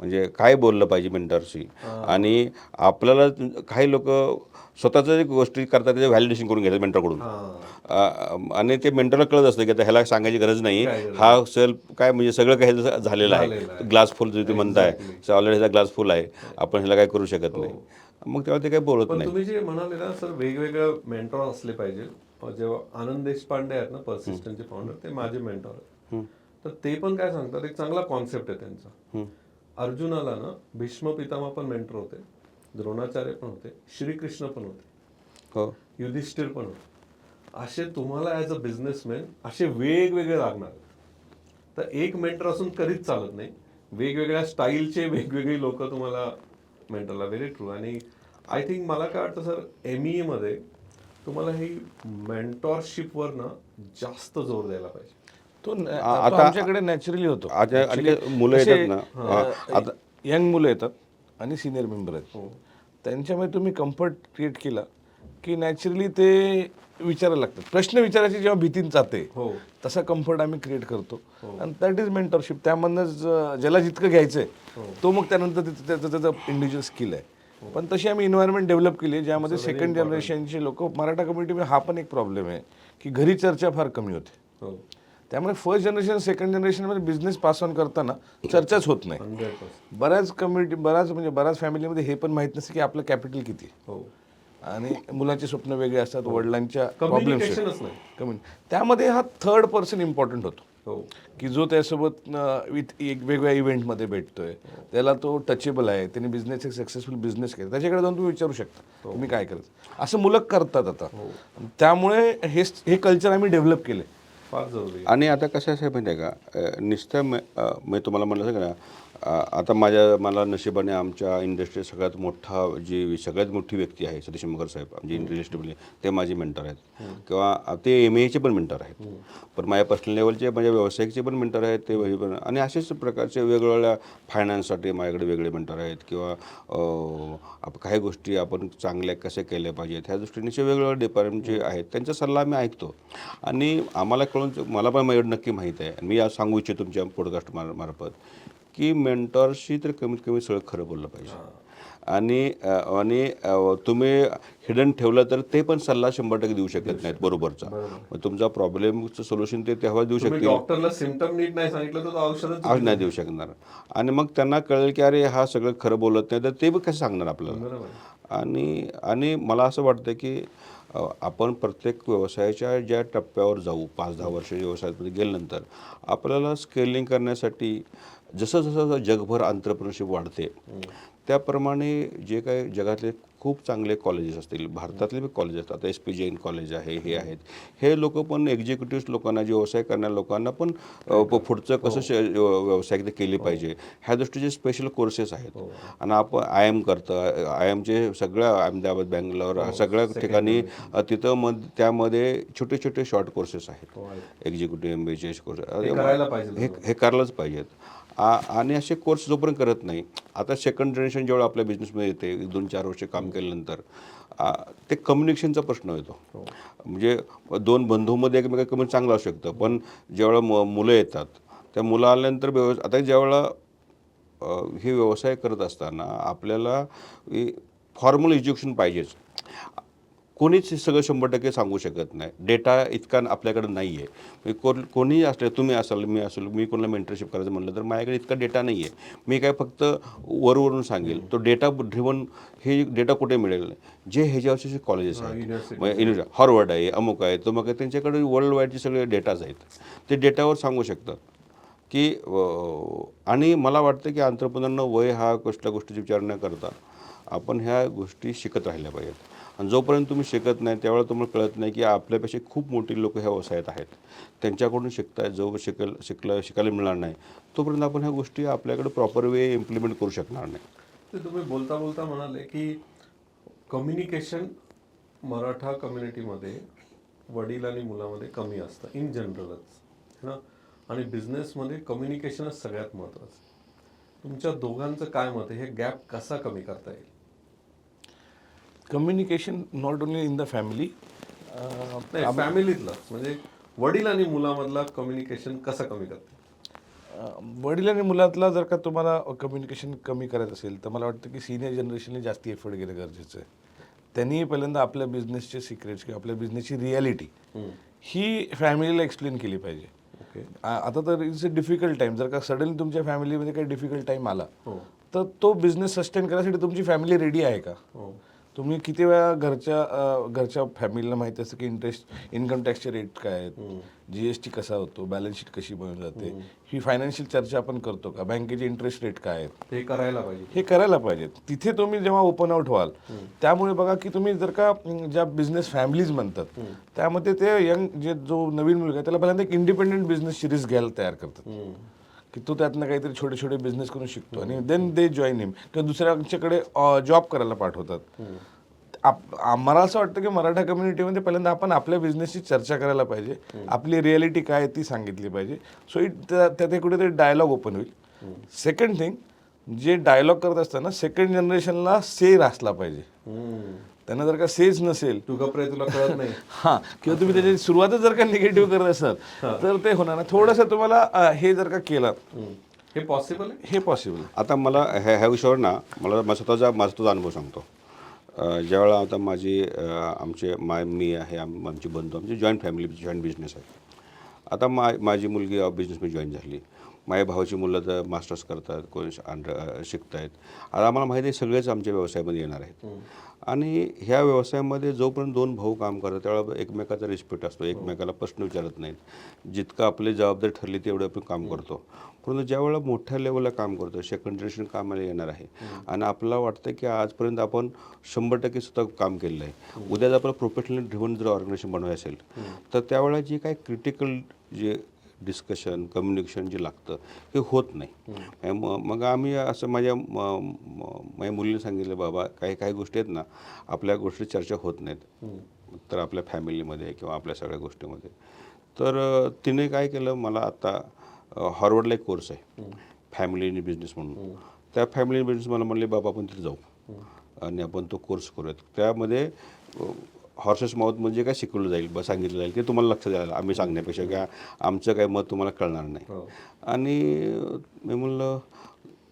म्हणजे काय बोललं पाहिजे मेंटरशी. आणि आपल्याला काही लोक स्वतःच्या गोष्टी करतात त्याचं व्हॅलिडेशन करून घेतात मेंटरकडून. आणि ते मेंटरला कळत असतं की आता ह्याला सांगायची गरज नाही, हा सेल्फ काय म्हणजे सगळं काही झालेलं आहे, ग्लास फुल जे तुम्ही म्हणताय ऑलरेडी ह्याचा ग्लास फुल आहे, आपण ह्याला काय करू शकत नाही. मग तेव्हा ते काही बोलत पण नाही. तुम्ही जे म्हणाले ना सर, वेगवेगळे मेंटॉर असले पाहिजे. जेव्हा आनंद देशपांडे आहेत ना पर्सिस्टंटचे फाउंडर, ते माझे मेंटॉर आहेत. तर ते पण काय सांगतात, एक चांगला कॉन्सेप्ट आहे त्यांचा. अर्जुनाला ना भीष्म पितामह पण मेंटर होते, द्रोणाचार्य पण होते, श्रीकृष्ण पण होते, हो युधिष्ठिर पण होते. असे तुम्हाला ऍज अ बिझनेसमॅन असे वेगवेगळे लागणार. तर एक मेंटर असून कधीच चालत नाही. वेगवेगळ्या स्टाईलचे वेगवेगळी लोक तुम्हाला मेंटरला. Very true. आणि आय थिंक मला काय वाटतं सर, एमईए मध्ये तुम्हाला ही मेंटॉरशिपवर ना जास्त जोर द्यायला पाहिजे. तो आता- आमच्याकडे नॅचरली होतो. आता आणि काही मुलं येतात ना, आता यंग मुलं येतात आणि सिनियर मेंबर आहेत, हो. त्यांच्यामध्ये तुम्ही कम्फर्ट क्रिएट केला की नॅचरली ते विचारायला लागतात. प्रश्न विचारायची जेव्हा भीती जाते हो. तसा कम्फर्ट आम्ही क्रिएट करतो. आणि दॅट इज मेंटरशिप. त्यामधनंच ज्याला जितकं घ्यायचंय तो मग त्यानंतर त्याचं इंडिव्हिज्युअल स्किल आहे. पण तशी आम्ही एन्व्हायरमेंट डेव्हलप केली ज्यामध्ये सेकंड जनरेशनचे लोक. मराठा कम्युनिटीमध्ये हा पण एक प्रॉब्लेम आहे की घरी चर्चा फार कमी होते. हो. त्यामुळे फर्स्ट जनरेशन सेकंड जनरेशनमध्ये बिझनेस पास ऑन करताना चर्चाच होत नाही. 100%. बऱ्याच फॅमिलीमध्ये हे पण माहीत नसतं की आपलं कॅपिटल किती आहे. हो. आणि मुलांचे स्वप्न वेगळे असतात, वडिलांच्या प्रॉब्लेम्स कम्युनिकेशनच नाही. कमी. त्यामध्ये हा थर्ड पर्सन इम्पॉर्टंट होतो हो. की जो त्यासोबत विथ एक वेगवेगळ्या इव्हेंटमध्ये भेटतोय, त्याला तो टचेबल आहे, त्याने बिझनेस एक सक्सेसफुल बिझनेस केला, त्याच्याकडे जाऊन तुम्ही विचारू शकता तुम्ही काय करत. असं मुलं करतात आता. त्यामुळे हे कल्चर आम्ही डेव्हलप केले. फार जरुरी आहे. आणि आता कसं असं माहिती आहे का, नुसतं मी तुम्हाला म्हणलं का ना, आता मला नशिबाने आमच्या इंडस्ट्रीत सगळ्यात सगळ्यात मोठी व्यक्ती आहे सतीश मगर साहेब, आमचे इंडस्ट्रीमध्ये ते माझे मेंटर आहेत. किंवा ते एमएचे पण मेंटर आहेत. पण माझ्या पर्सनल लेवलचे माझ्या व्यावसायिकचे पण मेंटर आहेत ते पण. आणि असेच प्रकारचे वेगवेगळ्या फायनान्ससाठी माझ्याकडे वेगळे मेंटर आहेत. किंवा काही गोष्टी आपण चांगल्या कसे केल्या पाहिजेत ह्या दृष्टीने वेगवेगळ्या डिपार्टमेंटचे आहेत, त्यांचा सल्ला मी ऐकतो. आणि आम्हाला मला पण नक्की माहीत आहे, मी आज सांगू इच्छितो तुमच्या पॉडकास्ट मार्फत की मेंटॉरशी तर कमीत कमी सगळं खरं बोललं पाहिजे. आणि तुम्ही हिडन ठेवलं तर ते पण सल्ला 100% देऊ शकत नाहीत बरोबरचा. मग तुमचा प्रॉब्लेमचं सोल्युशन ते तेव्हा देऊ तुम्ही शकतील, डॉक्टरला सिम्पटम नीट नाही सांगितलं तर औषधच आज नाही देऊ शकणार. आणि मग त्यांना कळेल की अरे हा सगळं खरं बोलत नाही, तर ते पण कसं सांगणार आपल्याला. बरोबर. आणि मला असं वाटतं की आपण प्रत्येक व्यवसायाच्या ज्या टप्प्यावर जाऊ, 5-10 वर्ष व्यवसायामध्ये गेल्यानंतर आपल्याला स्केलिंग करण्यासाठी जसं जसं जगभर एंटरप्रेन्योरशिप वाढते त्याप्रमाणे जे काही जगातले खूप चांगले कॉलेजेस असतील, भारतातले बी कॉलेज असतात, आता SP जैन कॉलेज आहे, हे आहेत, हे लोक पण एक्झिक्युटिव्ह लोकांना, जे व्यवसाय करणाऱ्या लोकांना पण पुढचं कसं व्यवसाय केली पाहिजे ह्या दृष्टीचे स्पेशल कोर्सेस आहेत. आणि आपण IIM करतं, IIMचे सगळ्या अहमदाबाद, बँगलोर सगळ्या ठिकाणी तिथं त्यामध्ये छोटे छोटे शॉर्ट कोर्सेस आहेत, एक्झिक्युटिव्ह MBAचे कोर्स. हे करायलाच पाहिजेत. आणि असे कोर्स जोपर्यंत करत नाही, आता सेकंड जनरेशन जेव्हा आपल्या बिझनेसमध्ये येते 2-4 वर्ष काम केल्यानंतर ते कम्युनिकेशनचा प्रश्न येतो. म्हणजे 2 बंधूमध्ये एकमेकांना कमी चांगलं असू शकतं, पण ज्यावेळेला मुलं येतात त्या मुलं आल्यानंतर आता ज्यावेळेला हे व्यवसाय करत असताना आपल्याला फॉर्मल एज्युकेशन पाहिजेच. कोणीच सगळं 100% सांगू शकत नाही, डेटा इतका आपल्याकडे नाही आहे. कोणीही असले, तुम्ही असाल, मी असेल, मी कोणाला मेंटरशिप करायचं म्हटलं तर माझ्याकडे इतका डेटा नाही आहे. मी काय फक्त वरवरून सांगेल. तो डेटा ड्रिव्हन, हे डेटा कुठे मिळेल, जे ह्याच्यावरचे कॉलेजेस आहेत, हार्वर्ड आहे, अमुक आहे, तर मग त्यांच्याकडे वर्ल्ड वाईडचे सगळे डेटाज आहेत, ते डेटावर सांगू शकतात. की आणि मला वाटतं की अंतरप्रनरनं वय हा कसल्या गोष्टीची विचार न करता आपण ह्या गोष्टी शिकत राहिल्या पाहिजेत. आणि जोपर्यंत तुम्ही शिकत नाही त्यावेळेला तुम्हाला कळत नाही की आपल्यापेक्षा खूप मोठी लोक ह्या व्यवसायात आहेत, त्यांच्याकडून शिकताय. जो शिकायला मिळणार नाही तोपर्यंत आपण ह्या गोष्टी आपल्याकडे प्रॉपर वे इम्प्लिमेंट करू शकणार नाही. ते तुम्ही बोलता बोलता म्हणाले की कम्युनिकेशन मराठा कम्युनिटीमध्ये वडील आणि मुलामध्ये कमी असतं इन जनरलच, है ना. आणि बिझनेसमध्ये कम्युनिकेशनच सगळ्यात महत्त्वाचं. तुमच्या दोघांचं काय मत आहे, हे गॅप कसा कमी करता येईल? Communication not only in the family, नाही, फॅमिलीतला म्हणजे वडील आणि मुलामधला कम्युनिकेशन कसं कमी करते? वडील आणि मुलातला जर का तुम्हाला कम्युनिकेशन कमी करायचं असेल तर मला वाटतं की सिनियर जनरेशनने जास्ती एफर्ट घेणं गरजेचं आहे. त्यांनी पहिल्यांदा आपल्या बिझनेसचे सिक्रेट्स किंवा आपल्या बिझनेसची रियालिटी ही फॅमिलीला एक्सप्लेन केली पाहिजे. ओके. आता तर इट्स अ डिफिकल्ट टाईम. जर का सडनली तुमच्या फॅमिलीमध्ये काही डिफिकल्ट टाईम आला हो तर तो बिझनेस सस्टेन करण्यासाठी तुमची फॅमिली रेडी आहे का? हो तुम्ही किती वेळा घरच्या फॅमिलीला माहिती असतं की इन्कम टॅक्सचे रेट काय आहेत, GST कसा होतो, बॅलन्स शीट कशी बनवली जाते, ही फायनान्शियल चर्चा आपण करतो का, बँकेचे इंटरेस्ट रेट काय आहेत, हे करायला पाहिजे. हे करायला पाहिजे. तिथे तुम्ही जेव्हा ओपन आउट व्हाल त्यामुळे बघा की तुम्ही जर का ज्या बिझनेस फॅमिलीज म्हणतात त्यामध्ये ते यंग जो नवीन मुलगा आहे त्याला पहिल्यांदा एक इंडिपेंडेंट बिझनेसची रिस्क घ्यायला तयार करतात की तो त्यातनं काहीतरी छोटे छोटे बिझनेस करून शिकतो आणि देन दे जॉईन हिम किंवा दुसऱ्यांच्याकडे जॉब करायला पाठवतात. मला असं वाटतं की मराठा कम्युनिटीमध्ये पहिल्यांदा आपण आपल्या बिझनेसची चर्चा करायला पाहिजे, आपली रियालिटी काय आहे ती सांगितली पाहिजे. सो त्यात कुठेतरी डायलॉग ओपन होईल. सेकंड थिंग, जे डायलॉग करत असताना सेकंड जनरेशनला सेर असला पाहिजे. त्यांना जर का सेज नसेल, तू गप्रे, तुला कळत नाही, हां, किंवा तुम्ही त्याची सुरुवातच जर का निगेटिव्ह करत असाल तर ते होणार नाही. थोडंसं तुम्हाला हे जर का केलं, हे पॉसिबल आहे. हे पॉसिबल. आता मला ह्या विषयावर ना मला माझा स्वतःचा अनुभव सांगतो. ज्यावेळेला आता मी आहे, आमची बंधू, आमची जॉईंट फॅमिली, जॉईंट बिझनेस आहे. आता माझी मुलगी बिझनेसमध्ये जॉईन झाली, माझ्या भावाची मुलं तर मास्टर्स करतात, कोणी शिकत आहेत. आता आम्हाला माहिती आहे सगळेच आमच्या व्यवसायामध्ये येणार आहेत. आणि ह्या व्यवसायामध्ये जोपर्यंत दोन भाऊ काम करतात त्यावेळेला एकमेकाचा रिस्पेक्ट असतो, एकमेकाला प्रश्न विचारत नाहीत. जितकं आपली जबाबदारी ठरली तेवढं आपण काम करतो. परंतु ज्यावेळेला मोठ्या लेवलला काम करतो, सेकंड जनरेशन कामाला येणार आहे आणि आपल्याला वाटतं की आजपर्यंत आपण 100% सुद्धा काम केलेलं आहे, उद्या जर आपल्याला प्रोफेशनल ड्रिव्हन जर ऑर्गनायझेशन बनवायचं असेल तर त्यावेळेला जे काही क्रिटिकल जे डिस्कशन कम्युनिकेशन जे लागतं हे होत नाही. मग आम्ही असं माझ्या मुलीने सांगितलं, बाबा काही गोष्टी आहेत ना आपल्या गोष्टी चर्चा होत नाहीत तर आपल्या फॅमिलीमध्ये किंवा आपल्या सगळ्या गोष्टीमध्ये. तर तिने काय केलं, मला आता हार्वर्डला एक कोर्स आहे फॅमिली इन बिझनेस म्हणून. त्या फॅमिली इन बिझनेस मला म्हणले, बाबा आपण तिथे जाऊ आणि आपण तो कोर्स करूयात. त्यामध्ये हॉर्सेस माउथ म्हणजे काय शिकवलं जाईल, सांगितलं जाईल की तुम्हाला लक्ष द्यायला, आम्ही सांगण्यापेक्षा की आमचं काही मत तुम्हाला कळणार नाही. आणि मी म्हणलं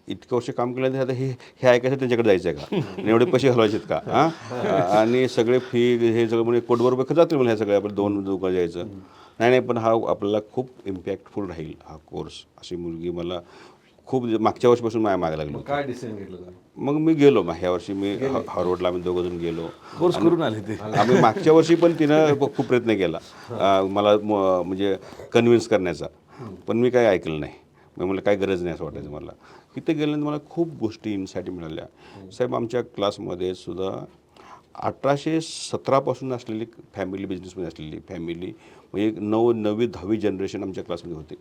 इतकं वर्ष काम केलं आता हे ऐकायचं त्यांच्याकडे जायचं आहे का, आणि एवढे पैसे घालवायचेत का, आणि सगळे फी हे सगळं म्हणजे कोटभर रुपये जातील मला, ह्या सगळ्या आपण 2 लोक जायचं नाही. पण हा आपल्याला खूप इम्पॅक्टफुल राहील हा कोर्स, अशी मुलगी मला खूप मागच्या वर्षीपासून माझ्या मागे लागलो. काय डिसिजन घेतलं? मग मी गेलो, ह्या वर्षी मी हार्वर्डला आम्ही दोघंजण गेलो, कोर्स करून आले ते. आम्ही मागच्या वर्षी पण तिनं खूप प्रयत्न केला मला म्हणजे कन्व्हिन्स करण्याचा, पण मी काही ऐकलं नाही. मी म्हटलं काही गरज नाही असं वाटायचं मला. तिथे गेल्यानंतर मला खूप गोष्टी इन्साईट मिळाल्या. साहेब आमच्या क्लासमध्ये सुद्धा 1817 पासून असलेली फॅमिली, बिझनेसमध्ये असलेली फॅमिली म्हणजे 9वी 10वी जनरेशन आमच्या क्लासमध्ये होते.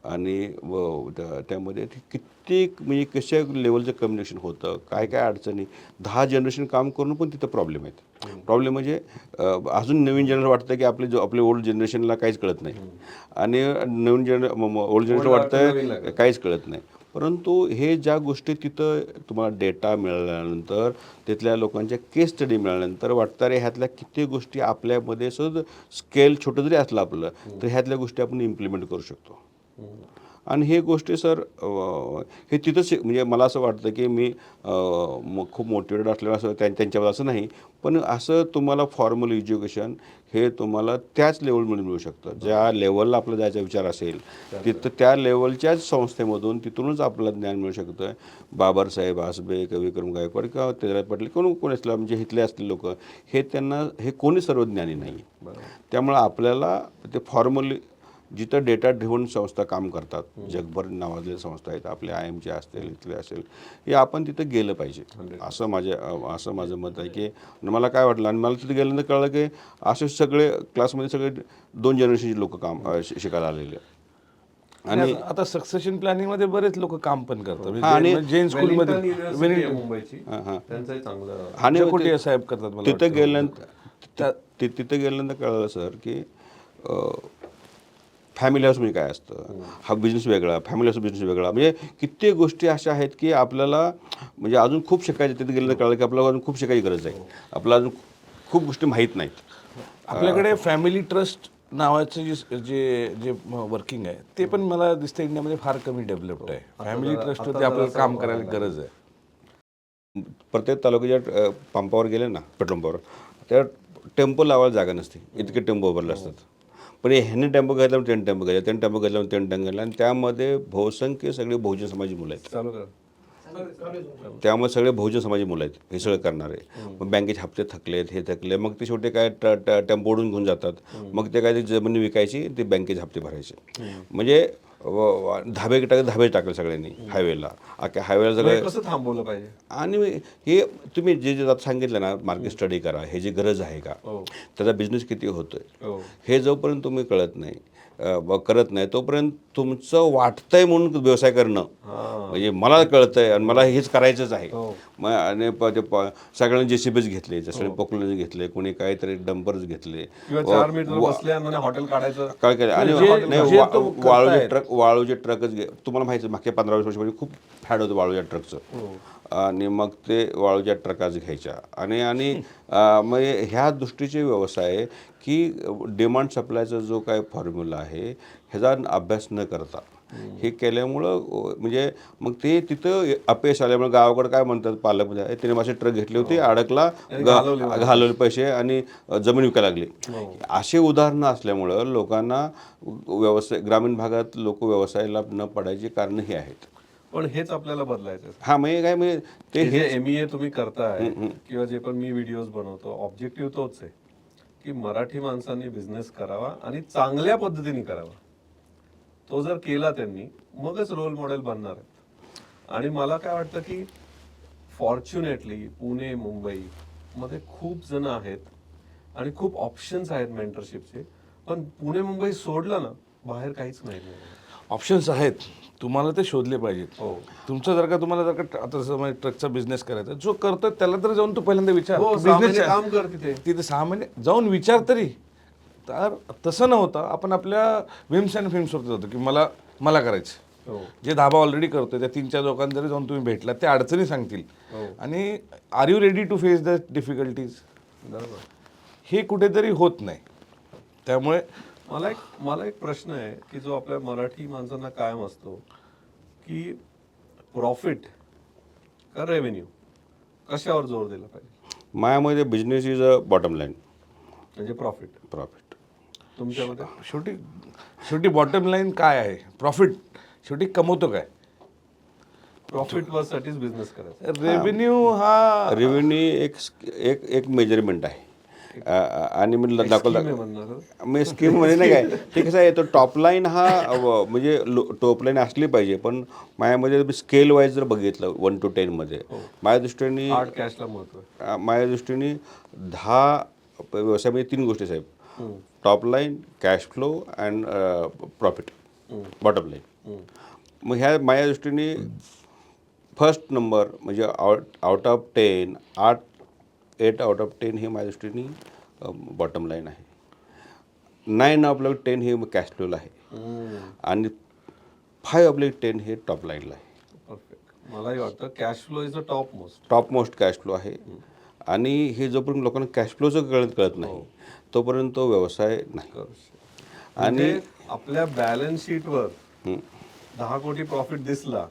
आणि त्यामध्ये कित्येक म्हणजे कशा लेवलचं कम्युनिकेशन होतं, काय काय अडचणी. 10 जनरेशन काम करून पण तिथं प्रॉब्लेम आहेत. प्रॉब्लेम म्हणजे अजून नवीन जनरेशन वाटतं की आपले ओल्ड जनरेशनला काहीच कळत नाही, आणि नवीन ओल्ड जनरेशन वाटतं काहीच कळत नाही. परंतु हे ज्या गोष्टी तिथं तुम्हाला डेटा मिळाल्यानंतर, तिथल्या लोकांच्या केस स्टडी मिळाल्यानंतर वाटतं रे ह्यातल्या किती गोष्टी आपल्यामध्ये सहज स्केल छोटं जरी असलं आपलं तर ह्यातल्या गोष्टी आपण इम्प्लिमेंट करू शकतो. आणि हे गोष्टी सर हे तिथंच म्हणजे मला असं वाटतं की मी खूप मोटिवेटेड असलेलं असं त्यांच्यावर असं नाही, पण असं तुम्हाला फॉर्मल एज्युकेशन हे तुम्हाला त्याच लेवलमध्ये मिळू शकतं. ज्या लेवलला आपला जायचा विचार असेल तिथं त्या लेवलच्याच संस्थेमधून तिथूनच आपल्याला ज्ञान मिळू शकतं. बाबासाहेब आसबे, कविक्रम गायकवाड किंवा तेजराज पाटील कोणी असलं म्हणजे इथले असलेले लोक हे कोणी सर्वज्ञानी नाही. त्यामुळं आपल्याला ते फॉर्मली जिथं डेटा ड्रिव्हन संस्था काम करतात, जगभर नावाजलेल्या संस्था आहेत, आपल्या IIMच्या असतील, इथले असेल, हे आपण तिथं गेलं पाहिजे असं माझं मत आहे. की मला काय वाटलं, आणि मला तिथे गेल्यानंतर कळलं की असे सगळे क्लासमध्ये सगळे 2 जनरेशनचे लोक शिकायला आलेले. आणि आता सक्सेशन प्लॅनिंग मध्ये बरेच लोक काम पण करतात. आणि जैन स्कूलमध्ये युनिव्हर्सिटी आहे मुंबईची, त्यांचंही चांगलं. आणि कुठे साहेब करतात मला तिथं गेल्यानंतर कळलं सर की फॅमिली हाऊस म्हणजे काय असतं, हा बिझनेस वेगळा, फॅमिली हाऊस बिझनेस वेगळा, म्हणजे कित्येक गोष्टी अशा आहेत की आपल्याला म्हणजे अजून खूप शिकायचं. तिथे गेल्यानंतर कळलं की आपल्याला अजून खूप शिकायची गरज आहे, आपल्याला अजून खूप गोष्टी माहीत नाहीत. आपल्याकडे फॅमिली ट्रस्ट नावाचं जे जे वर्किंग आहे ते पण मला दिसतं इंडियामध्ये फार कमी डेव्हलप्ड आहे. फॅमिली ट्रस्टवरती आपल्याला काम करायला गरज आहे. प्रत्येक तालुक्याच्या पंपावर गेले ना, पेट्रोल पंपावर, त्या टेम्पो लावायला जागा नसते, इतके टेम्पो उभारले असतात. पण ह्याने टेम्पो घेतला, 10 टेम्पो घेतला, 10 टेम्पो घेतला, 10 टेम्पो घेतला, आणि त्यामध्ये बहुसंख्य सगळे बहुजन समाजी मुलं आहेत. चालू कर. त्यामुळे सगळे बहुजन समाजी मुलं आहेत हे सगळं करणारे. मग बँकेचे हप्ते थकलेत, हे थकले, मग ते शेवटी काय टेम्पो ओढून घेऊन जातात. मग ते काय ते जमिनी विकायची, ते बँकेचे हप्ते भरायचे. म्हणजे धाबे टाकले सगळ्यांनी हायवेला, अख्या हायवेला सगळं. कसं थांबवलं पाहिजे? आणि हे तुम्ही जे जे आता सांगितलं ना, मार्केट स्टडी करा, हे जी गरज आहे का, त्याचा बिझनेस किती होतोय, हे जोपर्यंत तुम्ही करत नाही तोपर्यंत तुमचं वाटतंय म्हणून व्यवसाय करणं, म्हणजे मला कळतंय आणि मला हेच करायचंच आहे. मग आणि सगळ्यांनी JCBs घेतले, सगळे पोकलेज घेतले, कोणी काहीतरी डंपर्स घेतले, हॉटेल काढायचं काय केलं. आणि वाळूचे ट्रकच तुम्हाला माहिती आहे, मागच्या 15-20 वर्षापूर्वी खूप फॅड होतं वाळूच्या ट्रकचं. आणि मग ते वाळूच्या ट्रकाच घ्यायच्या आणि मग ह्या दृष्टीचे व्यवसाय की डिमांड सप्लायचा जो काय फॉर्म्युला आहे ह्याचा अभ्यास न करता हे केल्यामुळं म्हणजे मग ते तिथं अपयश आल्यामुळे गावाकडे काय म्हणतात पालकमध्ये, त्याने माझे ट्रक घेतले होते, अडकला, घालवले पैसे आणि जमीन विकायला लागली. असे उदाहरणं असल्यामुळं लोकांना ग्रामीण भागात लोक व्यवसायाला न पडायची कारणं ही आहेत. पण हेच आपल्याला बदलायचं. हा म्हणजे काय, म्हणजे ते हे ME तुम्ही करताय किंवा जे पण मी व्हिडिओज बनवतो, ऑब्जेक्टिव्ह तोच आहे की मराठी माणसांनी बिझनेस करावा आणि चांगल्या पद्धतीने करावा. तो जर केला त्यांनी, मगच रोल मॉडेल बनणार आहेत. आणि मला काय वाटतं की फॉर्च्युनेटली पुणे, मुंबई मध्ये खूप जण आहेत आणि खूप ऑप्शन्स आहेत मेंटरशिपचे. पण पुणे, मुंबई सोडलं ना, बाहेर काहीच नाही. ऑप्शन्स आहेत, तुम्हाला ते शोधले पाहिजेत. तुमचं तुम्हाला आता समजा ट्रकचा बिझनेस करायचा, जो करतोय त्याला तर जाऊन तू पहिल्यांदा विचार, बिझनेस काम कर तिथे 6 महिने जाऊन विचार तरी. तर तसं न होता आपण आपल्या विम्स अँड फिल्म्सवरती जातो की मला करायचं. जे धाबा ऑलरेडी करतोय त्या 3-4 लोकांना जरी जाऊन तुम्ही भेटला, ते अडचणी सांगतील. आणि are you ready to face the difficulties, हे कुठेतरी होत नाही. त्यामुळे मला एक प्रश्न आहे की जो आपल्या मराठी माणसांना कायम असतो की प्रॉफिट का रेव्हेन्यू, कशावर जोर दिला पाहिजे? मायामध्ये business is a bottom line, म्हणजे प्रॉफिट. तुमच्यामध्ये शेवटी बॉटम लाईन काय आहे? प्रॉफिट. शेवटी कमवतो काय? प्रॉफिट वरसाठीच बिझनेस करायचा. रेव्हेन्यू एक मेजरमेंट आहे. आणि मी दाखवलं मी स्कीम मध्ये नाही काय, ते कसं आहे, तो टॉप लाईन हा म्हणजे टॉप लाईन असली पाहिजे. पण माझ्यामध्ये स्केल वाईज जर बघितलं 1 to 10 मध्ये, माझ्या दृष्टीने हार्ड कॅशला महत्व. माझ्या दृष्टीने 10 व्यवसायामध्ये 3 गोष्टी साहेब: top line, cash flow and profit, bottom line. मग ह्या माझ्या दृष्टीने फर्स्ट नंबर म्हणजे आउट ऑफ 10 8 आउट ऑफ 10 हे माझ्या दृष्टीने बॉटम लाईन आहे. 9 ऑफ 10 हे कॅश फ्लोला आहे आणि 5 ऑफ 10 हे टॉप लाईनला आहे. परफेक्ट. मलाही वाटतं cash flow is a top most cash flow आहे. आणि हे जोपर्यंत लोकांना कॅश फ्लोचं कळत नाही तोपर्यंत तो व्यवसाय नाही. आणि आपल्या बॅलन्स शीटवर 10 कोटी प्रॉफिट दिसला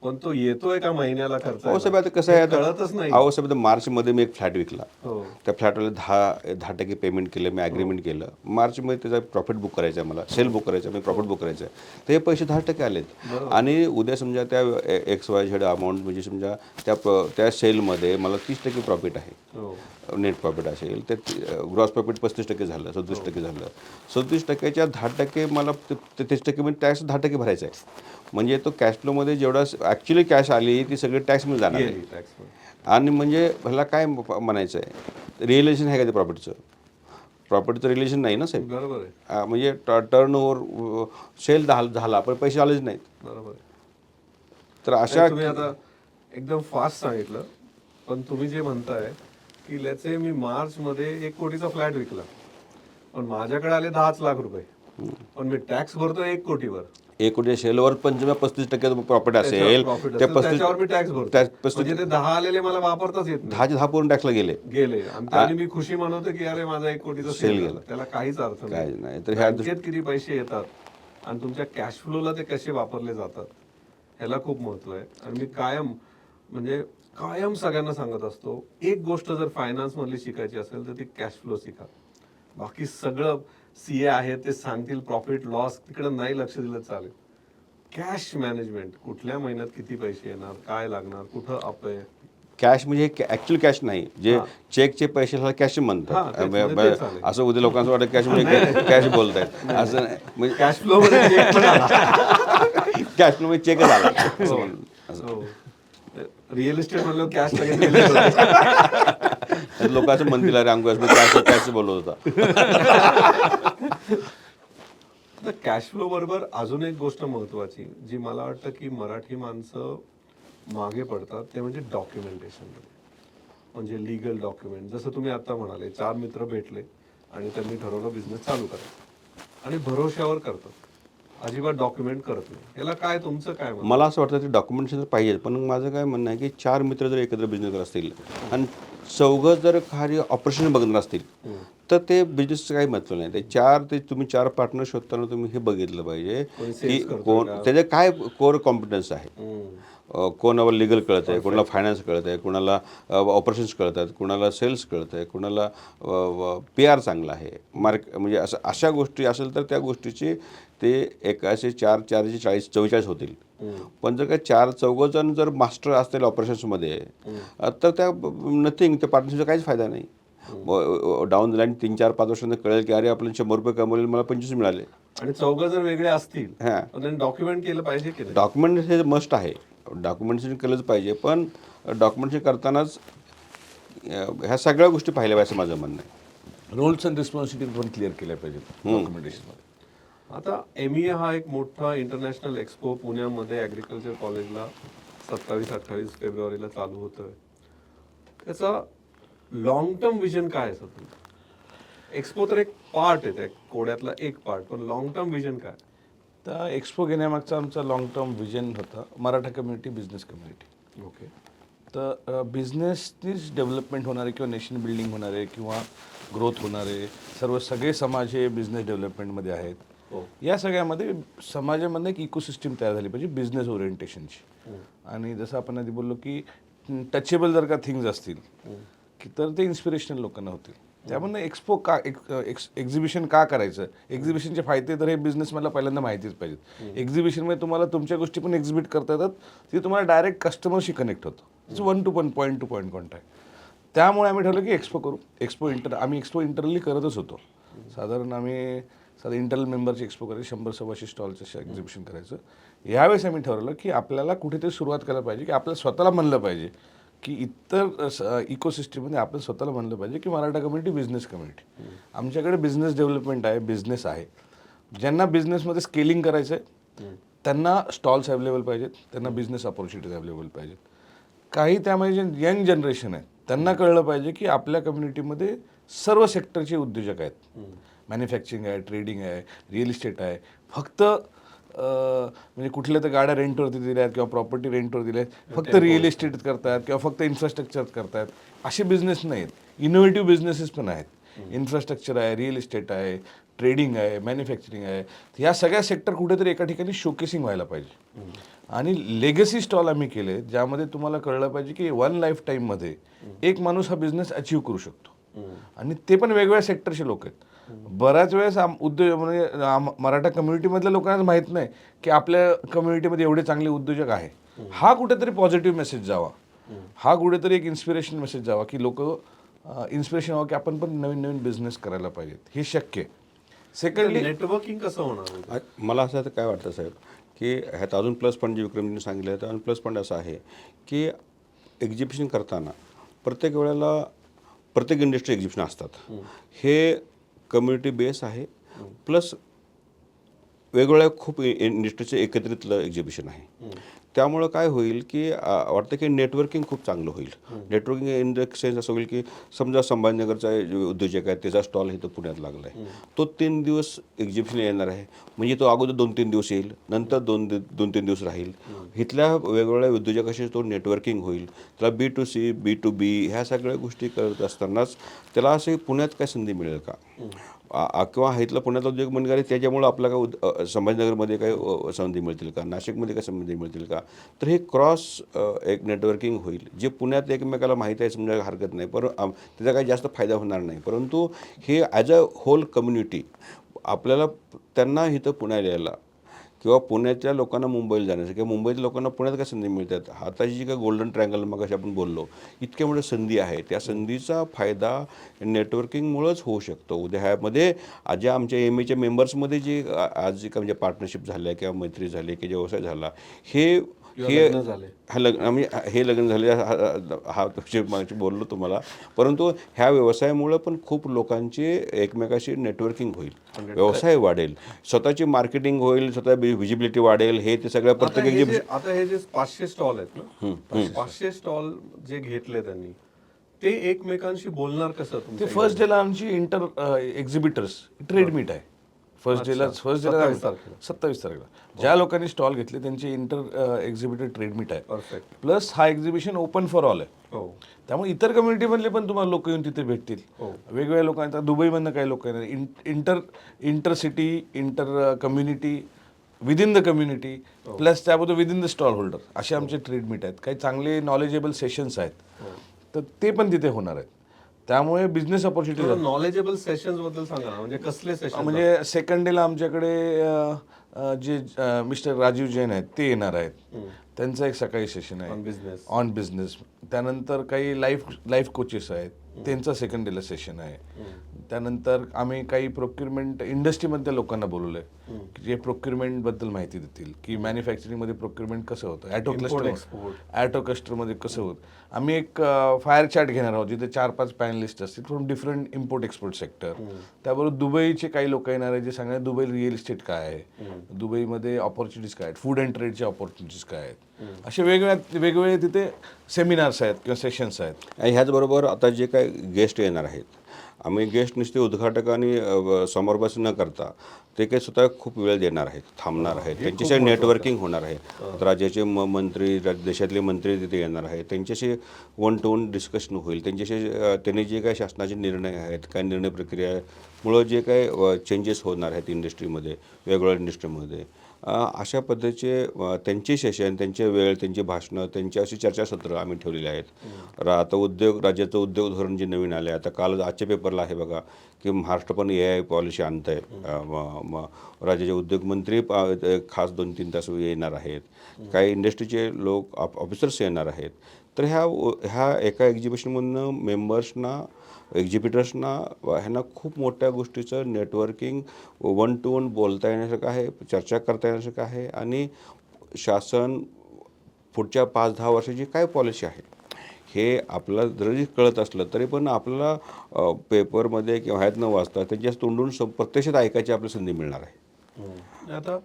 पण तो येतोय का महिन्याला खर्च अहो साहेब आता कसं आहे कळतच नाही. अहो साहेब मार्चमध्ये मी एक फ्लॅट विकला. हो. त्या फ्लॅटवाले 10% पेमेंट केलं, मी ॲग्रीमेंट केलं. मार्चमध्ये त्याचा प्रॉफिट बुक करायचा आहे मला, सेल बुक करायचं आहे, प्रॉफिट बुक करायचं आहे. तर हे पैसे 10% आलेत आणि उद्या समजा त्या XYZ अमाऊंट म्हणजे समजा त्या सेलमध्ये मला 30% प्रॉफिट आहे. हो. नेट प्रॉफिट असेल तर ग्रॉस प्रॉफिट 35% झालं, 37% झालं. 37%च्या 10% मला 33% म्हणजे टॅक्स 10% भरायचा आहे. म्हणजे तो कॅश फ्लोमध्ये जेवढा ॲक्च्युली कॅश आली ती सगळी टॅक्समध्ये जाणार आहे. गेली टॅक्समध्ये. आणि म्हणजे ह्याला काय म्हणायचं आहे, रिलेशन आहे का ते प्रॉफिटचं? प्रॉफिटचं रिलेशन नाही ना साहेब. बरोबर आहे. म्हणजे टर्न ओव्हर सेल झाला पण पैसे आलेच नाहीत. बरोबर आहे. तर अशा तुम्ही आता एकदम फास्ट सांगितलं, पण तुम्ही जे म्हणताय की लेट्स से मी मार्च मध्ये 1 कोटीचा फ्लॅट विकला, पण माझ्याकडे आले 10 लाख रुपये, पण मी टॅक्स भरतो 1 कोटीवर. 1 कोटी सेलवर 35% प्रॉफिट असेल प्रॉफिट ते त्याच्यावर मी टॅक्स भरतो. त्या म्हणजे ते 10 आलेले मला वापरताच येत नाही. 10 पूर्ण टॅक्सला गेले. आणि त्याने मी खुशी म्हणतो की अरे माझा 1 कोटीचा सेल गेला. त्याला काहीच अर्थ काय नाही. नाही. तर ह्या बँकेत किती पैसे येतात आणि तुमच्या कॅश फ्लोला ते कसे वापरले जातात ह्याला खूप महत्व आहे. आणि मी कायम सगळ्यांना सांगत असतो, एक गोष्ट जर फायनान्स मधली शिकायची असेल तर ती कॅश फ्लो शिका. बाकी सगळं CA आहे ते सांगतील प्रॉफिट लॉस, तिकडे नाही लक्ष दिलं चालेल. कॅश मॅनेजमेंट, कुठल्या महिन्यात किती पैसे येणार, काय लागणार, कुठं अपय. कॅश म्हणजे ऍक्च्युअल कॅश नाही, जे चेकचे पैसे कॅश म्हणतात. असं उद्या लोकांचं वाटतं कॅश म्हणजे कॅश बोलतायत, असं नाही. म्हणजे कॅश फ्लो कॅश फ्लो म्हणजे चेकच आला. रिअल इस्टेट म्हणलं कॅश लोक असं म्हणतील अरे आमको कॅश बोलत होता. कॅश फ्लो बरोबर अजून एक गोष्ट महत्वाची जी मला वाटतं की मराठी माणसं मागे पडतात ते म्हणजे डॉक्युमेंटेशन. म्हणजे लिगल डॉक्युमेंट. जसं तुम्ही आता म्हणाले 4 मित्र भेटले आणि त्यांनी ठरवलं बिझनेस चालू करायचा आणि भरोश्यावर करतात, अजिबात डॉक्युमेंट करत नाही. याला काय तुमचं काय म्हणणं? मला असं वाटतं ते डॉक्युमेंटेशन तर पाहिजे, पण माझं काय म्हणणं आहे की 4 मित्र जर एकत्र बिझनेस करत असतील आणि 4 जर खाली ऑपरेशन बघणार असतील तर ते बिझनेसचं काही महत्व नाही. ते तुम्ही 4 पार्टनर शोधताना तुम्ही हे बघितलं पाहिजे की कोण त्याचे काय कोर कॉम्पिटन्स आहे. कोणाला लिगल कळत आहे, कोणाला फायनान्स कळत आहे, कोणाला ऑपरेशन्स कळत आहेत, कोणाला सेल्स कळत आहे, कोणाला PR चांगला आहे, म्हणजे अशा गोष्टी असेल तर त्या गोष्टीची ते एकाचे 4 44 होतील. पण जर काय 4 जण जर मास्टर असतील ऑपरेशन्समध्ये तर त्या नथिंग, त्या पार्टनरशिपचा काहीच फायदा नाही. डाऊन द लाईन 3-4-5 वर्षांना कळेल की अरे आपण 100 रुपये कमवले, मला 25 मिळाले. आणि 4 जर वेगळे असतील हां, त्यांनी डॉक्युमेंट केलं पाहिजे की नाही? डॉक्युमेंट हे मस्ट आहे, डॉक्युमेंटेशन केलंच पाहिजे. पण डॉक्युमेंटेशन करतानाच ह्या सगळ्या गोष्टी पाहिल्या पाहिजे असं माझं म्हणणं आहे. रोल्स अँड रिस्पॉन्सिबिलिटी पण क्लिअर केल्या पाहिजेत डॉक्युमेंटेशनमध्ये. आता MEA हा एक मोठा इंटरनॅशनल एक्सपो पुण्यामध्ये ॲग्रिकल्चर कॉलेजला 27-28 फेब्रुवारीला चालू होतोय. त्याचा लॉंग टर्म विजन काय असं तुमचं? एक्सपो तर एक पार्ट आहे त्या कोड्यातला एक पार्ट, पण लॉंग टर्म विजन काय? तर एक्सपो घेण्यामागचा आमचा लॉंग टर्म विजन होता Maratha community, business community. Okay. तर बिझनेसनीच डेव्हलपमेंट होणारे किंवा नेशन बिल्डिंग होणारे किंवा ग्रोथ होणारे सगळे समाज हे बिझनेस डेव्हलपमेंटमध्ये आहेत. या सगळ्यामध्ये समाजामध्ये एक इकोसिस्टीम तयार झाली पाहिजे बिझनेस ओरिएंटेशनची. आणि जसं आपण आधी बोललो की टचेबल जर का थिंग्स असतील की तर ते इन्स्पिरेशनल लोकांना होतील. त्यामुळे एक्सपो का एक्झिबिशन का करायचं, एक्झिबिशनचे फायदे तर हे बिझनेसमॅनला पहिल्यांदा माहितीच पाहिजेत. एक्झिबिशनमध्ये तुम्हाला तुमच्या गोष्टी पण एक्झिबिट करता येतात, ते तुम्हाला डायरेक्ट कस्टमरशी कनेक्ट होतं. 1 to 1 point two point contact. त्यामुळे आम्ही ठरवलं की एक्सपो करू. आम्ही एक्सपो इंटरनली करतच होतो. साधारण आम्ही इंटरनल मेंबरची एक्सपो करायची, 100-125 स्टॉलचं एक्झिबिशन करायचं. यावेळेस आम्ही ठरवलं की आपल्याला कुठेतरी सुरुवात करायला पाहिजे, की आपल्याला स्वतःला म्हणलं पाहिजे की इतर इकोसिस्टीममध्ये आपण स्वतःला म्हणलं पाहिजे की मराठा कम्युनिटी, बिझनेस कम्युनिटी. आमच्याकडे बिझनेस डेव्हलपमेंट आहे, बिझनेस आहे. ज्यांना बिझनेसमध्ये स्केलिंग करायचं आहे त्यांना स्टॉल्स अवेलेबल पाहिजेत, त्यांना बिझनेस ऑपॉर्च्युनिटीज अवेलेबल पाहिजेत. काही त्यामध्ये जे यंग जनरेशन आहे त्यांना कळलं पाहिजे की आपल्या कम्युनिटीमध्ये सर्व सेक्टरचे उद्योजक आहेत. मॅन्युफॅक्चरिंग आहे, ट्रेडिंग आहे, रिअल इस्टेट आहे. फक्त म्हणजे कुठल्या तर गाड्या रेंटवरती दिल्या आहेत किंवा प्रॉपर्टी रेंटवर दिल्या आहेत, फक्त रिअल इस्टेट करतात किंवा फक्त इन्फ्रास्ट्रक्चर करतात, असे बिझनेस नाहीत. इनोव्हेटिव्ह बिझनेसेस पण आहेत. इन्फ्रास्ट्रक्चर आहे, रिअल इस्टेट आहे, ट्रेडिंग आहे, मॅन्युफॅक्चरिंग आहे. या सगळ्या सेक्टर कुठेतरी एका ठिकाणी शोकेसिंग व्हायला पाहिजे. आणि लेगसी स्टॉल आम्ही केले ज्यामध्ये तुम्हाला कळलं पाहिजे की वन लाईफ टाईममध्ये एक माणूस हा बिझनेस अचीव्ह करू शकतो आणि ते पण वेगवेगळ्या सेक्टरचे लोक आहेत. बऱ्याच वेळेस उद्योग म्हणजे मराठा कम्युनिटीमधल्या लोकांना माहीत नाही की आपल्या कम्युनिटीमध्ये एवढे चांगले उद्योजक आहे. हा कुठेतरी पॉझिटिव्ह मेसेज जावा, हा कुठेतरी एक इन्स्पिरेशन मेसेज जावा की लोक इन्स्पिरेशन व्हावं की आपण पण नवीन नवीन बिझनेस करायला पाहिजेत. हे शक्य आहे. सेकंडली नेटवर्किंग कसं होणार? मला असं आता काय वाटतं साहेब की ह्यात अजून प्लस पॉईंट जे विक्रमजींनी सांगितलं आहे तर अजून प्लस पॉईंट असा आहे की एक्झिबिशन करताना प्रत्येक वेळेला प्रत्येक इंडस्ट्री एक्झिबिशन असतात. हे कम्युनिटी बेस आहे प्लस वेगवेगळ्या खूप इंडस्ट्रीचं एकत्रितलं एक्झिबिशन आहे. त्यामुळं काय होईल की वाटतं की नेटवर्किंग खूप चांगलं होईल. नेटवर्किंग इन द सेन्स असं होईल की समजा संभाजीनगरचा जो उद्योजक आहे त्याचा स्टॉल इथं पुण्यात लागला आहे, तो 3 दिवस एक्झिबिशन येणार आहे म्हणजे तो अगोदर 2-3 दिवस येईल, नंतर 2-3 दिवस राहील. इथल्या वेगवेगळ्या उद्योजकाशी तो नेटवर्किंग होईल. त्याला B2C B2B ह्या सगळ्या गोष्टी करत असतानाच त्याला असे पुण्यात काय संधी मिळेल का किंवा इथला पुण्यातला उद्योग म्हणजे त्याच्यामुळं आपला काय संभाजीनगरमध्ये काही संधी मिळतील का, नाशिकमध्ये काय संधी मिळतील का. तर हे क्रॉस एक नेटवर्किंग होईल जे पुण्यात एकमेकाला माहीत आहे समजायला हरकत नाही, पण त्याचा काही जास्त फायदा होणार नाही. परंतु हे ॲज अ होल कम्युनिटी आपल्याला त्यांना इथं पुण्याला यायला किंवा पुण्याच्या लोकांना मुंबईला जाण्याचं किंवा मुंबईतल्या लोकांना पुण्यात काय संधी मिळतात. आताची जी काय गोल्डन ट्रायंगल मग अशी आपण बोललो इतक्या मोठ्या संधी आहे, त्या संधीचा फायदा नेटवर्किंगमुळंच होऊ शकतो. उद्या ह्यामध्ये आज ज्या आमच्या एमएच्या मेंबर्समध्ये जे आज जे काय म्हणजे पार्टनरशिप झाल्या किंवा मैत्री झाली की व्यवसाय झाला हे हा लग्न म्हणजे हे लग्न झाले हा मागची बोललो तुम्हाला. परंतु ह्या व्यवसायामुळं पण खूप लोकांची एकमेकाशी नेटवर्किंग होईल, व्यवसाय वाढेल, स्वतःची मार्केटिंग होईल, स्वतः विजिबिलिटी वाढेल. हे ते सगळ्या प्रत्येक आता हे जे 500 स्टॉल आहेत ना, 500 स्टॉल जे घेतले त्यांनी ते एकमेकांशी बोलणार कसं? ते फर्स्ट डेला आमची इंटर एक्झिबिटर्स ट्रेड मीट आहे. फर्स्ट डेला 27 तारखेला ज्या लोकांनी स्टॉल घेतले त्यांची इंटर एक्झिबिटर ट्रेड मीट आहे. परफेक्ट. प्लस हा एक्झिबिशन ओपन फॉर ऑल आहे. त्यामुळे इतर कम्युनिटीमधले पण तुम्हाला लोक येऊन तिथे भेटतील. वेगवेगळ्या लोकांना दुबईमधनं काही लोक येणार, inter city, inter community, within the community plus त्याबद्दल विदिन द स्टॉल होल्डर असे आमचे ट्रेड मीट आहेत. काही चांगले नॉलेजेबल सेशन्स आहेत तर ते पण तिथे होणार आहेत. त्यामुळे बिझनेस ऑपॉर्च्युनिटी नॉलेजेबल सेशन्स बद्दल सांगा ना, म्हणजे कसले सेशन? म्हणजे सेकंड डेला आमच्याकडे जे मिस्टर राजीव जैन आहेत ते येणार आहेत. त्यांचं एक सकाळी सेशन आहे ऑन बिझनेस. त्यानंतर काही लाईफ कोचेस आहेत त्यांचं सेकंड डेला सेशन आहे. त्यानंतर आम्ही काही प्रोक्युरमेंट इंडस्ट्रीमधल्या लोकांना बोलवलं आहे जे प्रोक्युरमेंटबद्दल माहिती देतील की मॅन्युफॅक्चरिंगमध्ये प्रोक्युरमेंट कसं होतं, ॲटो क्लस्टरमध्ये कसं होतं. आम्ही एक फायर चॅट घेणार आहोत जिथे 4-5 पॅनलिस्ट असतील from different import export sector. त्याबरोबर दुबईचे काही लोक येणार आहेत जे सांगणार दुबई रिअल इस्टेट काय आहे, दुबईमध्ये ऑपॉर्च्युनिटीज काय आहेत, फूड अँड ट्रेडचे ऑपॉर्च्युनिटीज काय आहेत. असे वेगवेगळे तिथे सेमिनार्स आहेत किंवा सेशन्स आहेत. आणि ह्याचबरोबर आता जे काय गेस्ट येणार आहेत आम्ही गेस्ट नुसते उद्घाटक आणि समोरबस न करता ते काही स्वतः खूप वेळ देणार आहेत, थांबणार आहेत, त्यांच्याशी नेटवर्किंग होणार आहे. राज्याचे मंत्री देशातले मंत्री तिथे येणार आहेत, त्यांच्याशी 1-to-1 डिस्कशन होईल. त्यांच्याशी त्यांनी जे काही शासनाचे निर्णय आहेत काय निर्णय प्रक्रिया आहे मुळं जे काही चेंजेस होणार आहेत इंडस्ट्रीमध्ये वेगवेगळ्या इंडस्ट्रीमध्ये अशा पद्धतीचे त्यांचे सेशन, त्यांचे वेळ, त्यांची भाषणं, त्यांची अशी चर्चासत्र आम्ही ठेवलेली आहेत. आता राज्याचं उद्योग धोरण जे नवीन आलं आहे आता काल आजच्या पेपरला आहे बघा की महाराष्ट्र पण AI पॉलिसी आणत आहे. राज्याचे उद्योगमंत्री खास 2-3 तास येणार आहेत, काही इंडस्ट्रीचे लोक ऑफिसर्स येणार आहेत. तर ह्या एका एक्झिबिशनमधनं मेंबर्सना एक्झिबिटर्सना ह्यांना खूप मोठ्या गोष्टीचं नेटवर्किंग 1-to-1 बोलता येण्यासारखं आहे, चर्चा करता येण्यासारखं आहे. आणि शासन पुढच्या 5-10 वर्षाची काय पॉलिसी आहे हे आपल्याला जरी कळत असलं तरी पण आपल्याला पेपरमध्ये किंवा ह्यात न वाचता त्यांच्या तोंडून प्रत्यक्षात ऐकायची आपल्याला संधी मिळणार आहे. आता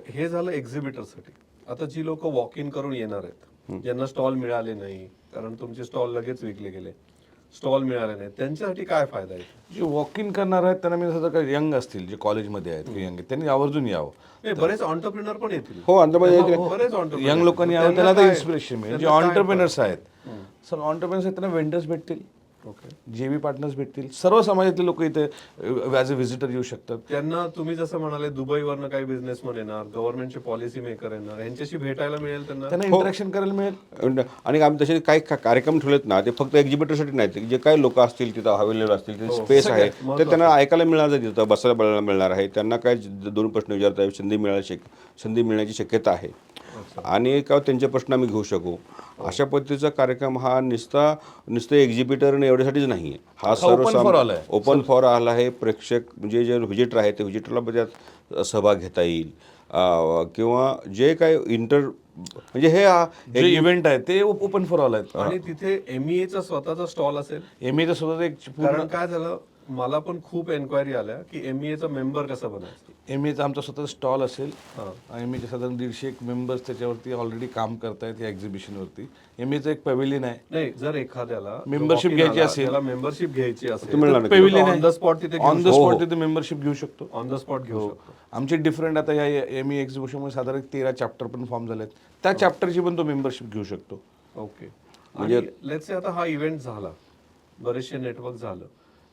हे झालं एक्झिबिटरसाठी. आता जी लोक वॉक इन करून येणार आहेत ज्यांना स्टॉल मिळाले नाही कारण तुमचे स्टॉल लगेच विकले गेले, स्टॉल मिळाले नाही, त्यांच्यासाठी काय फायदा आहे? जे वॉक इन करणार आहेत त्यांना मी जसं काही यंग असतील जे कॉलेजमध्ये आहेत यंग आहेत त्यांनी आवर्जून यावं. बरेच ऑन्टरप्रिनर पण येतील. बरेच यंग लोकांनी यावं, त्यांना इन्स्पिरेशन मिळेल. जे ऑन्टरप्रिनर्स आहेत सर ऑन्टरप्रिनर्स आहेत त्यांना वेंडर्स भेटतील, ओके. जे बी पार्टनर्स भेटतील, सर्व समाजातले लोक इथे ॲज अ व्हिजिटर येऊ शकतात. त्यांना तुम्ही जसं म्हणाले दुबईवरनं काही बिझनेसमन येणार, गव्हर्नमेंटचे पॉलिसी मेकर येणार, यांच्याशी भेटायला मिळेल त्यांना. त्यांना इंटरॅक्शन करायला मिळेल. आणि आम्ही तसे काही कार्यक्रम ठेवलेत ना, ते फक्त एक्झिबिटरसाठी नाहीत. जे काही लोक असतील तिथं अवेलेबल असतील, तिथे स्पेस आहे, ते त्यांना ऐकायला मिळणार आहे, तिथं बसायला मिळणार आहे. त्यांना काय 2 प्रश्न विचारता संधी मिळण्याची शक्यता आहे. आणि का त्यांचे प्रश्न आम्ही घेऊ शकू. अशा पद्धतीचा कार्यक्रम हा नुसतं एक्झिबिटर आणि एवढ्यासाठीच नाही आहे. हा ओपन फॉर ऑल आहे. प्रेक्षक म्हणजे जे व्हिजिटर आहे ते व्हिजिटरला त्यात सहभाग घेता येईल. किंवा जे काही म्हणजे जे इव्हेंट आहे ते ओपन फॉर ऑल आहेत. आणि तिथे MEAचा स्वतःचा स्टॉल असेल. MEAचा स्वतःचा एक कारण काय झालं, मला पण खूप एन्क्वायरी आल्या की MEAचा मेंबर कसा बनायचं. MEAचा आमचा स्वतःचा स्टॉल असेल. MEAचे साधारण 150 मेंबर्स त्याच्यावरती ऑलरेडी काम करतायत या एक्झिबिशनवरती. MEAचं एक पॅव्हिलियन आहे. नाही, जर एखाद्याला मेंबरशिप घ्यायची असेल, त्याला मेंबरशिप घ्यायची असेल, पॅव्हिलियन ऑन द स्पॉट तिथे ऑन द स्पॉट तिथे मेंबरशिप घेऊ शकतो. ऑन द स्पॉट घेऊ शकतो. आमचे डिफरंट आता या MEA एक्झिबिशनमध्ये साधारण 13 चॅप्टर पण फॉर्म झालेत. त्या चॅप्टरची पण तो मेंबरशिप घेऊ शकतो. ओके. म्हणजे लेट्स से आता हा इव्हेंट झाला, बरेचसे नेटवर्क झालं,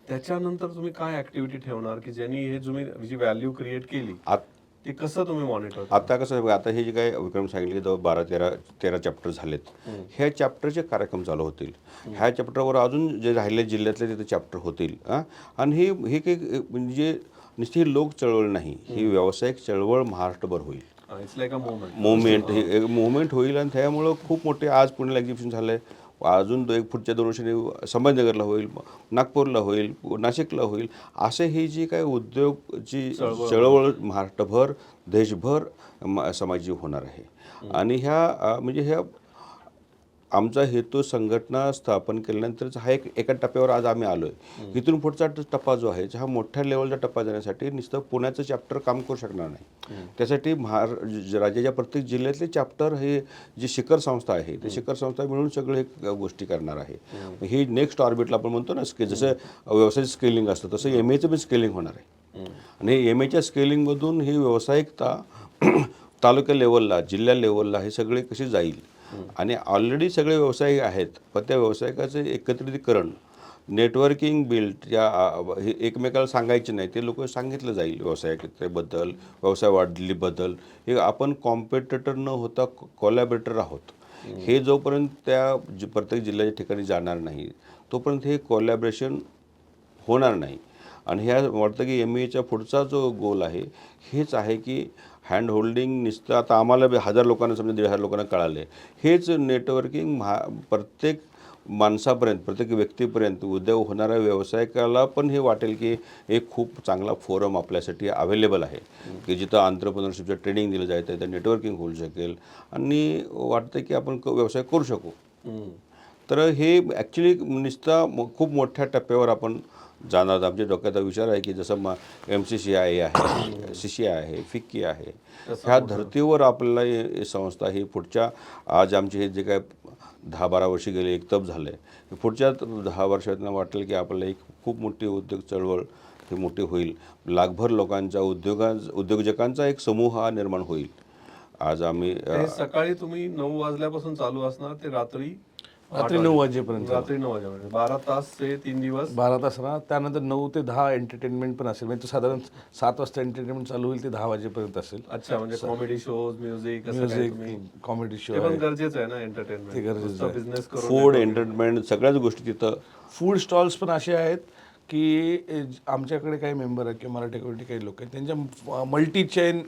त्याच्यानंतर तुम्ही काय ऍक्टिव्हिटी ठेवणार की ज्यांनी हे तुम्ही जी व्हॅल्यू क्रिएट केली ते कसं तुम्ही मॉनिटर. आता कसं आहे, आता हे जे काही विक्रम सांगितले जवळ 12-13 चॅप्टर झालेत. ह्या चॅप्टरचे कार्यक्रम चालू होतील. ह्या चॅप्टरवर अजून जे राहिले जिल्ह्यातले तिथे चॅप्टर होतील. आणि हे काही म्हणजे नुसती लोक चळवळ नाही, ही व्यावसायिक चळवळ महाराष्ट्रभर होईल. इट्स लाईक अ मुवमेंट होईल. आणि त्यामुळं खूप मोठे आज पुण्याला एक्झिबिशन झालंय. अजून पुढच्या 2 वर्षांनी संभाजीनगरला होईल, नागपूरला होईल, नाशिकला होईल. असे ही जी काही उद्योगची चळवळ महाराष्ट्रभर देशभर समाजाची होणार आहे. आणि म्हणजे ह्या आमचा हेतू संघटना स्थापन केल्यानंतरच हा एका टप्प्यावर आज आम्ही आलो आहे. इथून पुढचा टप्पा जो आहे, हा मोठ्या लेवलचा टप्पा जाण्यासाठी नुसतं पुण्याचं चॅप्टर काम करू शकणार नाही. त्यासाठी राज्याच्या प्रत्येक जिल्ह्यातले चॅप्टर हे जी शिखर संस्था आहे, ते शिखर संस्था मिळून सगळे हे गोष्टी करणार आहे. ही नेक्स्ट ऑर्बिटला आपण म्हणतो ना, जसं व्यवसाय स्केलिंग असतं तसं MEAचं पण स्केलिंग होणार आहे. आणि MEAच्या स्केलिंगमधून ही व्यावसायिकता तालुका लेवलला, जिल्हा लेवलला हे सगळे कशी जाईल. आणि ऑलरेडी सगळे व्यवसाय आहेत, पण त्या व्यावसायिकाचं एकत्रितीकरण, नेटवर्किंग बिल्ड हे एकमेकाला सांगायचे नाही, ते लोक सांगितलं जाईल व्यवसायाबद्दल, व्यवसाय वाढलीबद्दल. हे आपण कॉम्पिटिटर न होता कोलॅबरेटर आहोत. हे जोपर्यंत त्या प्रत्येक जिल्ह्याच्या ठिकाणी जाणार नाही तोपर्यंत हे कोलॅबरेशन होणार नाही. आणि ह्या वाटतं की MEAच्या पुढचा जो गोल आहे हेच आहे की हँड होल्डिंग नुसतं आता आम्हाला 1000 लोकांना समजा 1500 लोकांना कळाले, हेच नेटवर्किंग प्रत्येक माणसापर्यंत, प्रत्येक व्यक्तीपर्यंत, उद्योग होणाऱ्या व्यावसायिकाला पण हे वाटेल की एक खूप चांगला फोरम आपल्यासाठी अवेलेबल आहे की जिथं आंतरप्रिनरशिपचं ट्रेनिंग दिलं जाईल, तिथं नेटवर्किंग होऊ शकेल आणि वाटतं की आपण व्यवसाय करू शकू. तर हे ॲक्च्युली नुसतं खूप मोठ्या टप्प्यावर आपण जाणार. आमच्या डोक्याचा विचार आहे की जसं MCCI आहे, CCI आहे, FICCI आहे, ह्या धर्तीवर आपल्याला ही संस्था ही पुढच्या आज आमचे हे जे काय 10-12 वर्षी गेले एकतप झालं आहे, पुढच्या 10 वर्षांना वाटेल की आपल्याला एक खूप मोठी उद्योग चळवळ ही मोठी होईल. लाखभर लोकांचा उद्योजकांचा एक समूह हा निर्माण होईल. आज आम्ही सकाळी तुम्ही 9 वाजल्यापासून चालू असणार ते रात्री 9 वाजेपर्यंत. रात्री 9 वाजेपर्यंत 12 तास ते 3 दिवस. 12 तास राहणार. त्यानंतर 9 ते 10 एंटरटेनमेंट पण असेल. म्हणजे साधारण 7 वाजता एंटरटेनमेंट चालू होईल, ते 10 वाजेपर्यंत असेल. अच्छा, म्हणजे comedy shows, music, comedy show ते पण गरजेचं आहे ना, एंटरटेनमेंट. ते गरजेचं आहे. बिझनेस करून फूड, एंटरटेनमेंट सगळ्याच गोष्टी तिथं. फूड स्टॉल्स पण असे आहेत की आमच्याकडे काही मेंबर आहेत किंवा मराठी कम्युनिटी काही लोक आहेत, त्यांच्या multi chain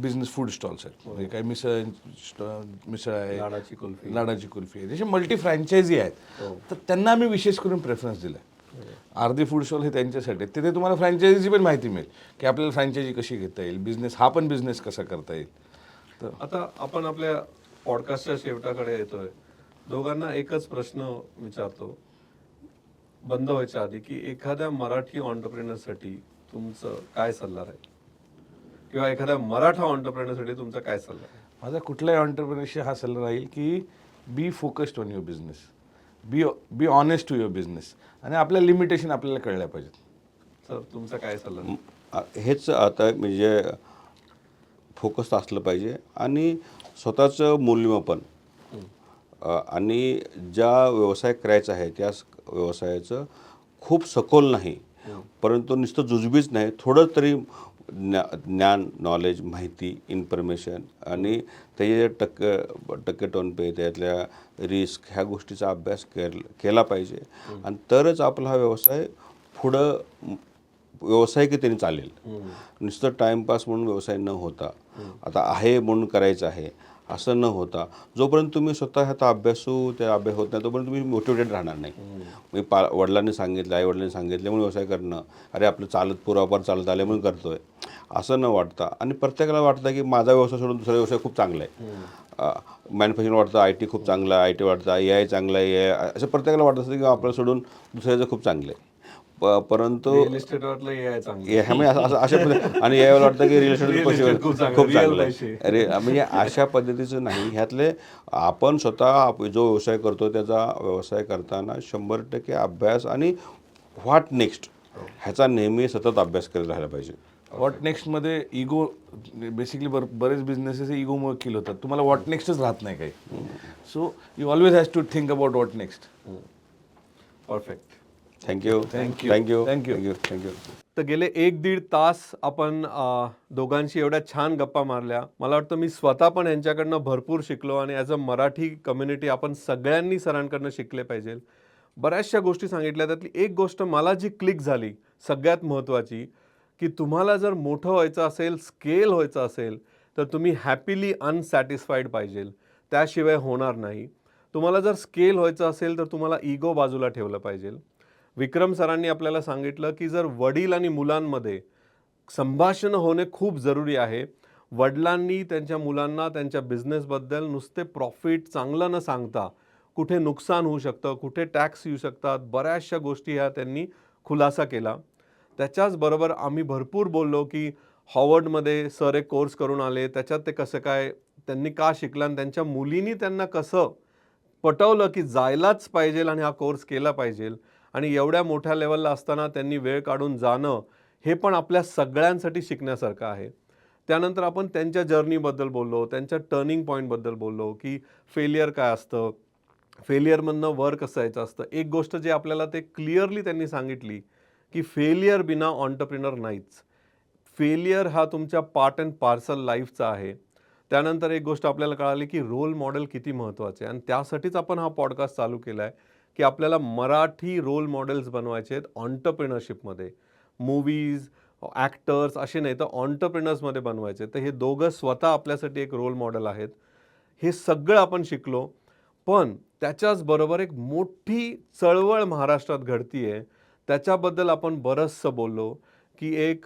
business food stalls आहेत. म्हणजे काही मिसळ आहे, लाडाची कुल्फी आहे, जसे मल्टी फ्रँचायझी आहेत. तर त्यांना आम्ही विशेष करून प्रेफरन्स दिला आहे. आरती फूड स्टॉल हे त्यांच्यासाठी. तिथे तुम्हाला फ्रँचायझीची पण माहिती मिळेल की आपल्याला फ्रँचायझी कशी घेता येईल, बिझनेस हा पण बिझनेस कसा करता येईल. तर आता आपण आपल्या पॉडकास्टच्या शेवटाकडे येतोय. दोघांना एकच प्रश्न विचारतो बंद व्हायच्या आधी की एखाद्या मराठी ऑन्टरप्रेनरसाठी तुमचं काय सल्ला राहील, किंवा एखाद्या मराठा ऑन्टरप्रेनरसाठी तुमचा काय सल्ला आहे? माझा कुठल्याही ऑन्टरप्रेनरशी हा सल्ला राहील की be focused on your business, be honest to your business, आणि आपल्या लिमिटेशन आपल्याला कळल्या पाहिजेत. सर, तुमचा काय सल्ला? हेच आता म्हणजे फोकस असलं पाहिजे आणि स्वतःचं मूल्यमापन आणि ज्या व्यवसाय करायचा आहे त्या व्यवसायाचं खूप सखोल नाही, परंतु नुसतं जुजबीच नाही, थोडं तरी ज्ञान, नॉलेज, माहिती, इन्फॉर्मेशन आणि त्याचे टक्के टोनपे, त्यातल्या रिस्क, ह्या गोष्टीचा अभ्यास केला पाहिजे. आणि तरच आपला हा व्यवसाय पुढं व्यावसायिकतेने चालेल. नुसतं टाईमपास म्हणून व्यवसाय न होता, आता आहे म्हणून करायचं आहे असं न होता, जोपर्यंत तुम्ही स्वतः ह्याचा त्या अभ्यास होत नाही तोपर्यंत तुम्ही मोटिवेटेड राहणार नाही. मी वडिलांनी सांगितलं, आईवडिलांनी सांगितलं म्हणून व्यवसाय करणं, अरे आपलं पुरापार चालत आले म्हणून करतोय, असं न वाटता. आणि प्रत्येकाला वाटतं की माझा व्यवसाय सोडून दुसरा व्यवसाय खूप चांगला आहे. मॅन्युफॅक्चरिंग वाटतं IT खूप चांगलं आहे, IT वाटतं AI चांगलं आहे, असं प्रत्येकाला वाटत असतं की आपलं सोडून दुसऱ्याचं खूप चांगलं आहे. परंतु रिअल इस्टेट वाटलं हे चांगलं अशा आणि यावेळेला वाटतं की रिअल Real इस्टेट estate खूप चांगलं, खूप real चांगलं पैसे. आहे. अरे म्हणजे अशा पद्धतीचं नाही. ह्यातले आपण स्वतः जो व्यवसाय करतो त्याचा व्यवसाय करताना 100% अभ्यास आणि व्हॉट नेक्स्ट ह्याचा नेहमी सतत अभ्यास करत राहायला पाहिजे. व्हॉट नेक्स्टमध्ये इगो बेसिकली बरेच बिझनेसेस इगोमुळे किल होतात. तुम्हाला व्हॉट नेक्स्टच राहत नाही काही. So you always has to think about what next. Perfect. Thank you Thank you. Thank you Thank you. Thank you thank you. तर गेले 1-1.5 तास आपण दोघांशी एवढ्या छान गप्पा मारल्या. मला वाटतं मी स्वतः पण यांच्याकडनं भरपूर शिकलो आणि ॲज अ मराठी कम्युनिटी आपण सगळ्यांनी सरांकडनं शिकले पाहिजे. बऱ्याचशा गोष्टी सांगितल्या, त्यातली एक गोष्ट मला जी क्लिक झाली सगळ्यात महत्त्वाची, की तुम्हाला जर मोठं व्हायचं असेल, स्केल व्हायचं असेल, तर तुम्ही हॅपीली अनसॅटिस्फाईड पाहिजे, त्याशिवाय होणार नाही. तुम्हाला जर स्केल व्हायचं असेल तर तुम्हाला इगो बाजूला ठेवलं पाहिजे. विक्रम सरांनी आपल्याला सांगितलं की जर वडील आणि मुलांमध्ये संभाषण होणे खूप जरुरी आहे. वडिलांनी त्यांच्या मुलांना त्यांच्या बिझनेसबद्दल नुसते प्रॉफिट चांगलं न सांगता कुठे नुकसान होऊ शकतं, कुठे टॅक्स येऊ शकतात, बऱ्याचशा गोष्टी ह्या त्यांनी खुलासा केला. त्याच्याचबरोबर आम्ही भरपूर बोललो की हॉवर्डमध्ये सर एक कोर्स करून आले, त्याच्यात ते कसं काय त्यांनी का शिकलं आणि त्यांच्या मुलींनी त्यांना कसं पटवलं की जायलाच पाहिजे आणि हा कोर्स केला पाहिजे. आणि एवढ्या मोठ्या लेवलला असताना त्यांनी वेळ काढून जाणं हे पण आपल्या सगळ्यांसाठी शिकण्यासारखं आहे. त्यानंतर आपण त्यांच्या जर्नीबद्दल बोललो, त्यांच्या टर्निंग पॉईंटबद्दल बोललो की फेलियर काय असतं, फेलियरमधनं वर कसं यायचं असतं. एक गोष्ट जे आपल्याला ते क्लिअरली त्यांनी सांगितली की फेलियर बिना ऑन्टरप्रिनर नाहीच. फेलियर हा तुमच्या पार्ट अँड पार्सल लाईफचा आहे. त्यानंतर एक गोष्ट आपल्याला कळाली की रोल मॉडेल किती महत्त्वाचे आहे आणि त्यासाठीच आपण हा पॉडकास्ट चालू केला आहे की आपल्याला मराठी रोल मॉडेल्स बनवायचे आहेत ऑन्टरप्रिनरशिपमध्ये. मूवीज, ॲक्टर्स असे नाही तर ऑन्टरप्रिनर्समध्ये बनवायचे. तर हे दोघं स्वतः आपल्यासाठी एक रोल मॉडेल आहेत. हे सगळं आपण शिकलो. पण त्याच्याचबरोबर एक मोठी चळवळ महाराष्ट्रात घडती आहे. त्याच्याबद्दल आपण बरंचसं बोललो की एक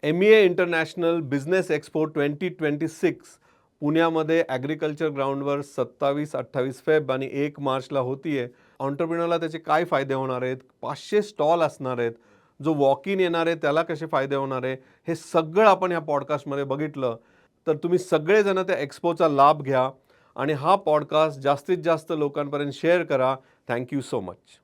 MEA इंटरनॅशनल बिझनेस एक्सपो 2026 पुण्यामध्ये ॲग्रिकल्चर ग्राउंडवर 27-28 फेब आणि 1 मार्चला होती आहे. ऑन्टरप्रिनरला त्याचे काय फायदे होणार आहेत, 500 स्टॉल असणार आहेत, जो वॉक इन येणार आहे त्याला कसे फायदे होणार आहे, हे सगळं आपण ह्या पॉडकास्टमध्ये बघितलं. तर तुम्ही सगळेजण त्या एक्सपोचा लाभ घ्या आणि हा पॉडकास्ट जास्तीत जास्त लोकांपर्यंत शेअर करा. Thank you so much.